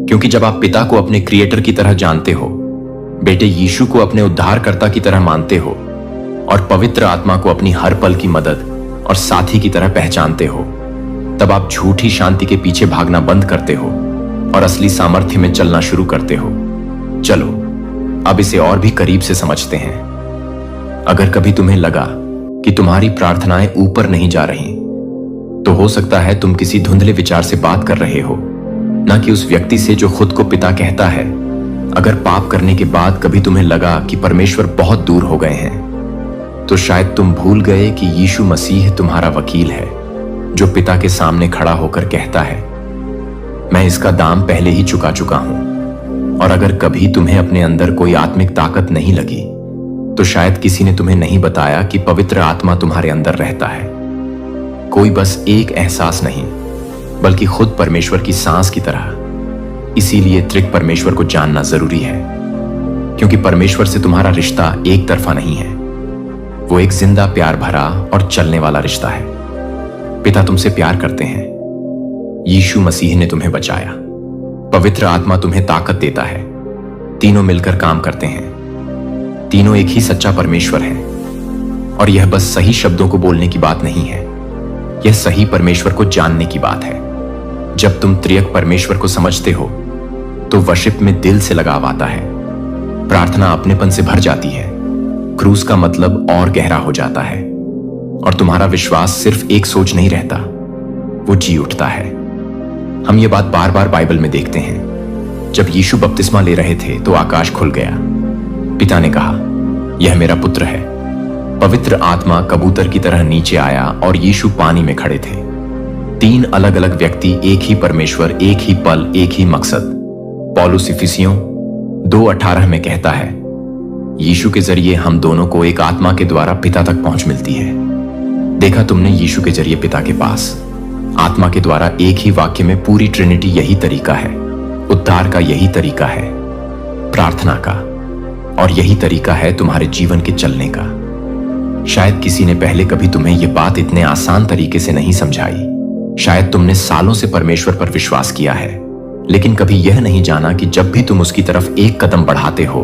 क्योंकि जब आप पिता को अपने क्रिएटर की तरह जानते हो, बेटे यीशु को अपने उद्धारकर्ता की तरह मानते हो, और पवित्र आत्मा को अपनी हर पल की मदद और साथी की तरह पहचानते हो, तब आप झूठी शांति के पीछे भागना बंद करते हो और असली सामर्थ्य में चलना शुरू करते हो। चलो अब इसे और भी करीब से समझते हैं। अगर कभी तुम्हें लगा कि तुम्हारी प्रार्थनाएं ऊपर नहीं जा रही, तो हो सकता है तुम किसी धुंधले विचार से बात कर रहे हो, ना कि उस व्यक्ति से जो खुद को पिता कहता है। अगर पाप करने के बाद कभी तुम्हें लगा कि परमेश्वर बहुत दूर हो गए हैं, तो शायद तुम भूल गए कि यीशु मसीह तुम्हारा वकील है, जो पिता के सामने खड़ा होकर कहता है, मैं इसका दाम पहले ही चुका चुका हूं। और अगर कभी तुम्हें अपने अंदर कोई आत्मिक ताकत नहीं लगी, तो शायद किसी ने तुम्हें नहीं बताया कि पवित्र आत्मा तुम्हारे अंदर रहता है। कोई बस एक एहसास नहीं, बल्कि खुद परमेश्वर की सांस की तरह। इसीलिए त्रिक परमेश्वर को जानना जरूरी है, क्योंकि परमेश्वर से तुम्हारा रिश्ता एक तरफा नहीं है। वो एक जिंदा, प्यार भरा और चलने वाला रिश्ता है। पिता तुमसे प्यार करते हैं, यीशु मसीह ने तुम्हें बचाया, पवित्र आत्मा तुम्हें ताकत देता है, तीनों मिलकर काम करते हैं। तीनों एक ही सच्चा परमेश्वर है। और यह बस सही शब्दों को बोलने की बात नहीं है, यह सही परमेश्वर को जानने की बात है। जब तुम त्रिएक परमेश्वर को समझते हो, तो वर्शिप में दिल से लगाव आता है, प्रार्थना अपनेपन से भर जाती है, क्रूस का मतलब और गहरा हो जाता है, और तुम्हारा विश्वास सिर्फ एक सोच नहीं रहता, वो जी उठता है। हम ये बात बार बार बाइबल में देखते हैं। जब यीशु बपतिस्मा ले रहे थे तो आकाश खुल गया। पिता ने कहा, यह मेरा पुत्र है। पवित्र आत्मा कबूतर की तरह नीचे आया और यीशु पानी में खड़े थे। तीन अलग अलग व्यक्ति, एक ही परमेश्वर, एक ही पल, एक ही मकसद। पौलुस इफिसियों 2:18 में कहता है, यीशु के जरिए हम दोनों को एक आत्मा के द्वारा पिता तक पहुंच मिलती है। देखा तुमने यीशु के जरिए पिता के पास, आत्मा के द्वारा एक ही वाक्य में पूरी ट्रिनिटी। यही तरीका है उद्धार का, यही तरीका है प्रार्थना का, और यही तरीका है तुम्हारे जीवन के चलने का। शायद किसी ने पहले कभी तुम्हें यह बात इतने आसान तरीके से नहीं समझाई। शायद तुमने सालों से परमेश्वर पर विश्वास किया है, लेकिन कभी यह नहीं जाना कि जब भी तुम उसकी तरफ एक कदम बढ़ाते हो,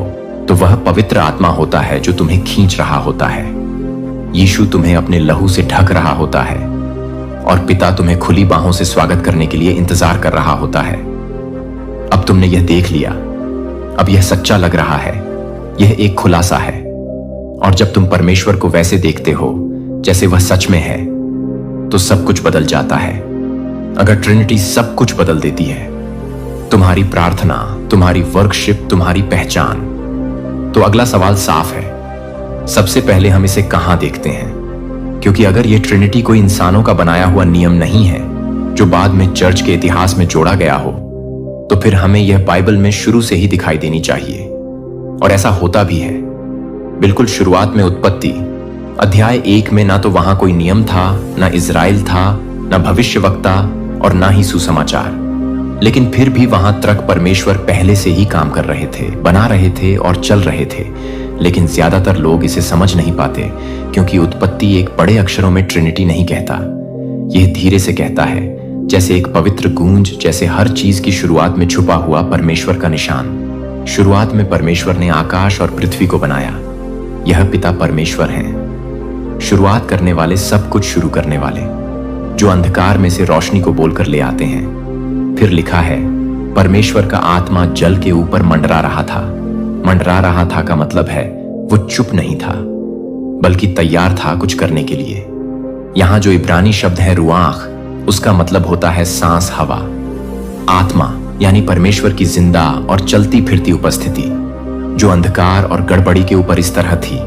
तो वह पवित्र आत्मा होता है जो तुम्हें खींच रहा होता है। यीशु तुम्हें अपने लहू से ढक रहा होता है, और पिता तुम्हें खुली बाहों से स्वागत करने के लिए इंतजार कर रहा होता है। अब तुमने यह देख लिया, अब यह सच्चा लग रहा है, यह एक खुलासा है। और जब तुम परमेश्वर को वैसे देखते हो जैसे वह सच में है, तो सब कुछ बदल जाता है। अगर ट्रिनिटी सब कुछ बदल देती है, तुम्हारी प्रार्थना, तुम्हारी वर्कशिप, तुम्हारी पहचान, तो अगला सवाल साफ है। सबसे पहले हम इसे कहां देखते हैं? क्योंकि अगर यह ट्रिनिटी कोई इंसानों का बनाया हुआ नियम नहीं है जो बाद में चर्च के इतिहास में जोड़ा गया हो, तो फिर हमें यह बाइबल में शुरू से ही दिखाई देनी चाहिए। और ऐसा होता भी है। बिल्कुल शुरुआत में उत्पत्ति अध्याय 1 में ना तो वहां कोई नियम था, ना इजराइल था, ना भविष्यवक्ता, और ना ही सुसमाचार। लेकिन फिर भी वहां तक परमेश्वर पहले से ही काम कर रहे थे, बना रहे थे और चल रहे थे। लेकिन ज्यादातर लोग इसे समझ नहीं पाते, क्योंकि उत्पत्ति एक बड़े अक्षरों में ट्रिनिटी नहीं कहता। यह धीरे से कहता है, जैसे एक पवित्र गूंज, जैसे हर चीज की शुरुआत में छुपा हुआ परमेश्वर का निशान। शुरुआत में परमेश्वर ने आकाश और पृथ्वी को बनाया। यह पिता परमेश्वर हैं, शुरुआत करने वाले, सब कुछ शुरू करने वाले, जो अंधकार में से रोशनी को बोलकर ले आते हैं। फिर लिखा है, परमेश्वर का आत्मा जल के ऊपर मंडरा रहा था। मंडरा रहा था का मतलब है वो चुप नहीं था, बल्कि तैयार था कुछ करने के लिए। यहां जो इब्रानी शब्द है रुआख, उसका मतलब होता है सांस, हवा। आत्मा यानी परमेश्वर की जिंदा और चलती फिरती उपस्थिति, जो अंधकार और गड़बड़ी के ऊपर इस तरह थी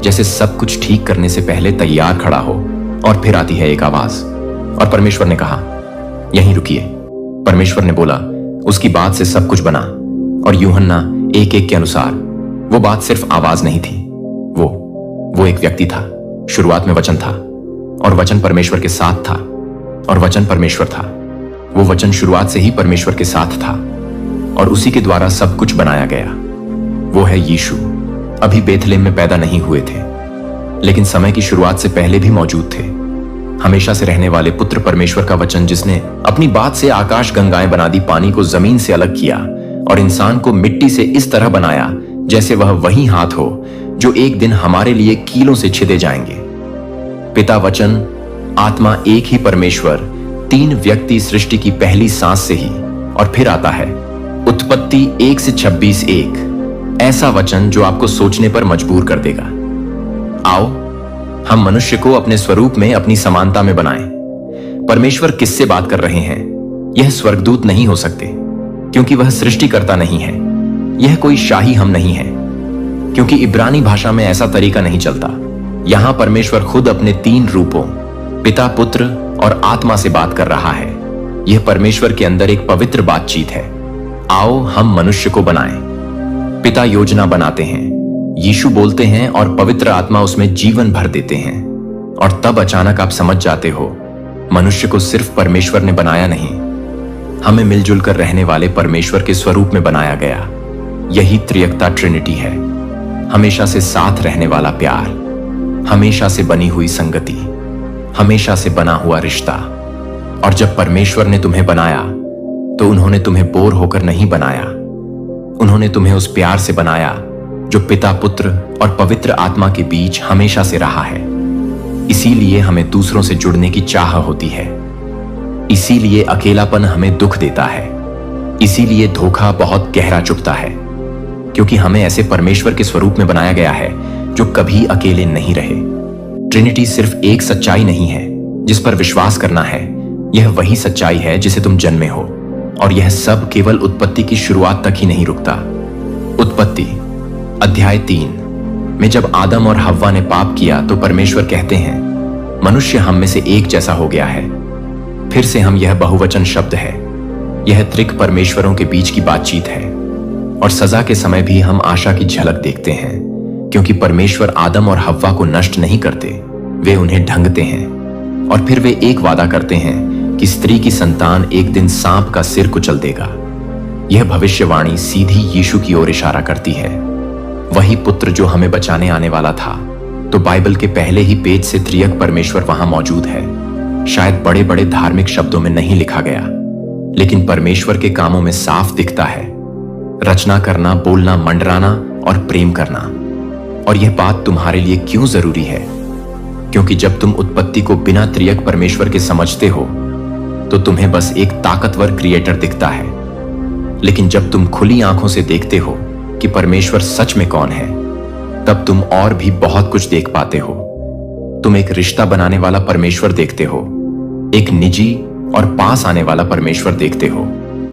जैसे सब कुछ ठीक करने से पहले तैयार खड़ा हो। और फिर आती है एक आवाज, और परमेश्वर ने कहा, यहीं रुकिए। परमेश्वर ने बोला, उसकी बात से सब कुछ बना। और यूहन्ना 1:1 के अनुसार वो बात सिर्फ आवाज नहीं थी, वो एक व्यक्ति था। शुरुआत में वचन था, और वचन परमेश्वर के साथ था, और वचन परमेश्वर था। वो वचन शुरुआत से ही परमेश्वर के साथ था, और उसी के द्वारा सब कुछ बनाया गया। वो है यीशु। अभी बेथलेम में पैदा नहीं हुए थे, लेकिन समय की शुरुआत से पहले भी मौजूद थे। हमेशा से रहने वाले पुत्र परमेश्वर का वचन, जिसने अपनी बात से आकाश गंगाएं बना दी, पानी को जमीन से अलग किया और इंसान को मिट्टी से इस तरह बनाया जैसे वह वही हाथ हो जो एक दिन हमारे लिए कीलों से छिदे जाएंगे। पिता, वचन, आत्मा, एक ही परमेश्वर, 3 व्यक्ति सृष्टि की पहली सांस से ही। और फिर आता है उत्पत्ति 1 से 26:1, ऐसा वचन जो आपको सोचने पर मजबूर कर देगा। आओ हम मनुष्य को अपने स्वरूप में, अपनी समानता में बनाएं। परमेश्वर किससे बात कर रहे हैं? यह स्वर्गदूत नहीं हो सकते, क्योंकि वह सृष्टिकर्ता नहीं है। यह कोई शाही हम नहीं है, क्योंकि इब्रानी भाषा में ऐसा तरीका नहीं चलता। यहां परमेश्वर खुद अपने 3 रूपों, पिता, पुत्र और आत्मा से बात कर रहा है। यह परमेश्वर के अंदर एक पवित्र बातचीत है। आओ हम मनुष्य को बनाएं। पिता योजना बनाते हैं, यीशु बोलते हैं, और पवित्र आत्मा उसमें जीवन भर देते हैं। और तब अचानक आप समझ जाते हो, मनुष्य को सिर्फ परमेश्वर ने बनाया नहीं, हमें मिलजुल कर रहने वाले परमेश्वर के स्वरूप में बनाया गया। यही त्रिएकता ट्रिनिटी है, हमेशा से साथ रहने वाला प्यार, हमेशा से बनी हुई संगति, हमेशा से बना हुआ रिश्ता। और जब परमेश्वर ने तुम्हें बनाया तो उन्होंने तुम्हें बोर होकर नहीं बनाया, उन्होंने तुम्हें उस प्यार से बनाया जो पिता, पुत्र और पवित्र आत्मा के बीच हमेशा से रहा है। इसीलिए हमें दूसरों से जुड़ने की चाह होती है, इसीलिए अकेलापन हमें दुख देता है, इसीलिए धोखा बहुत गहरा चुभता है, क्योंकि हमें ऐसे परमेश्वर के स्वरूप में बनाया गया है जो कभी अकेले नहीं रहे। ट्रिनिटी सिर्फ एक सच्चाई नहीं है जिस पर विश्वास करना है, यह वही सच्चाई है जिसे तुम जन्मे हो। और यह सब केवल उत्पत्ति की शुरुआत तक ही नहीं रुकता। उत्पत्ति अध्याय 3 में जब आदम और हव्वा ने पाप किया तो परमेश्वर कहते हैं, मनुष्य हम में से एक जैसा हो गया है। फिर से हम, यह बहुवचन शब्द है, यह त्रिक परमेश्वरों के बीच की बातचीत है। और सजा के समय भी हम आशा की झलक देखते हैं, क्योंकि परमेश्वर आदम और हव्वा को नष्ट नहीं करते, वे उन्हें ढंगते हैं। और फिर वे एक वादा करते हैं कि स्त्री की संतान एक दिन सांप का सिर कुचल देगा। यह भविष्यवाणी सीधी यीशु की ओर इशारा करती है, वही पुत्र जो हमें बचाने आने वाला था। तो बाइबल के पहले ही पेज से त्रिएक परमेश्वर वहां मौजूद है। शायद बड़े बड़े धार्मिक शब्दों में नहीं लिखा गया, लेकिन परमेश्वर के कामों में साफ दिखता है। रचना करना, बोलना, मंडराना और प्रेम करना। और यह बात तुम्हारे लिए क्यों जरूरी है? क्योंकि जब तुम उत्पत्ति को बिना त्रिएक परमेश्वर के समझते हो तो तुम्हें बस एक ताकतवर क्रिएटर दिखता है, लेकिन जब तुम खुली आंखों से देखते हो कि परमेश्वर सच में कौन है, तब तुम और भी बहुत कुछ देख पाते हो। तुम एक रिश्ता बनाने वाला परमेश्वर देखते हो, एक निजी और पास आने वाला परमेश्वर देखते हो,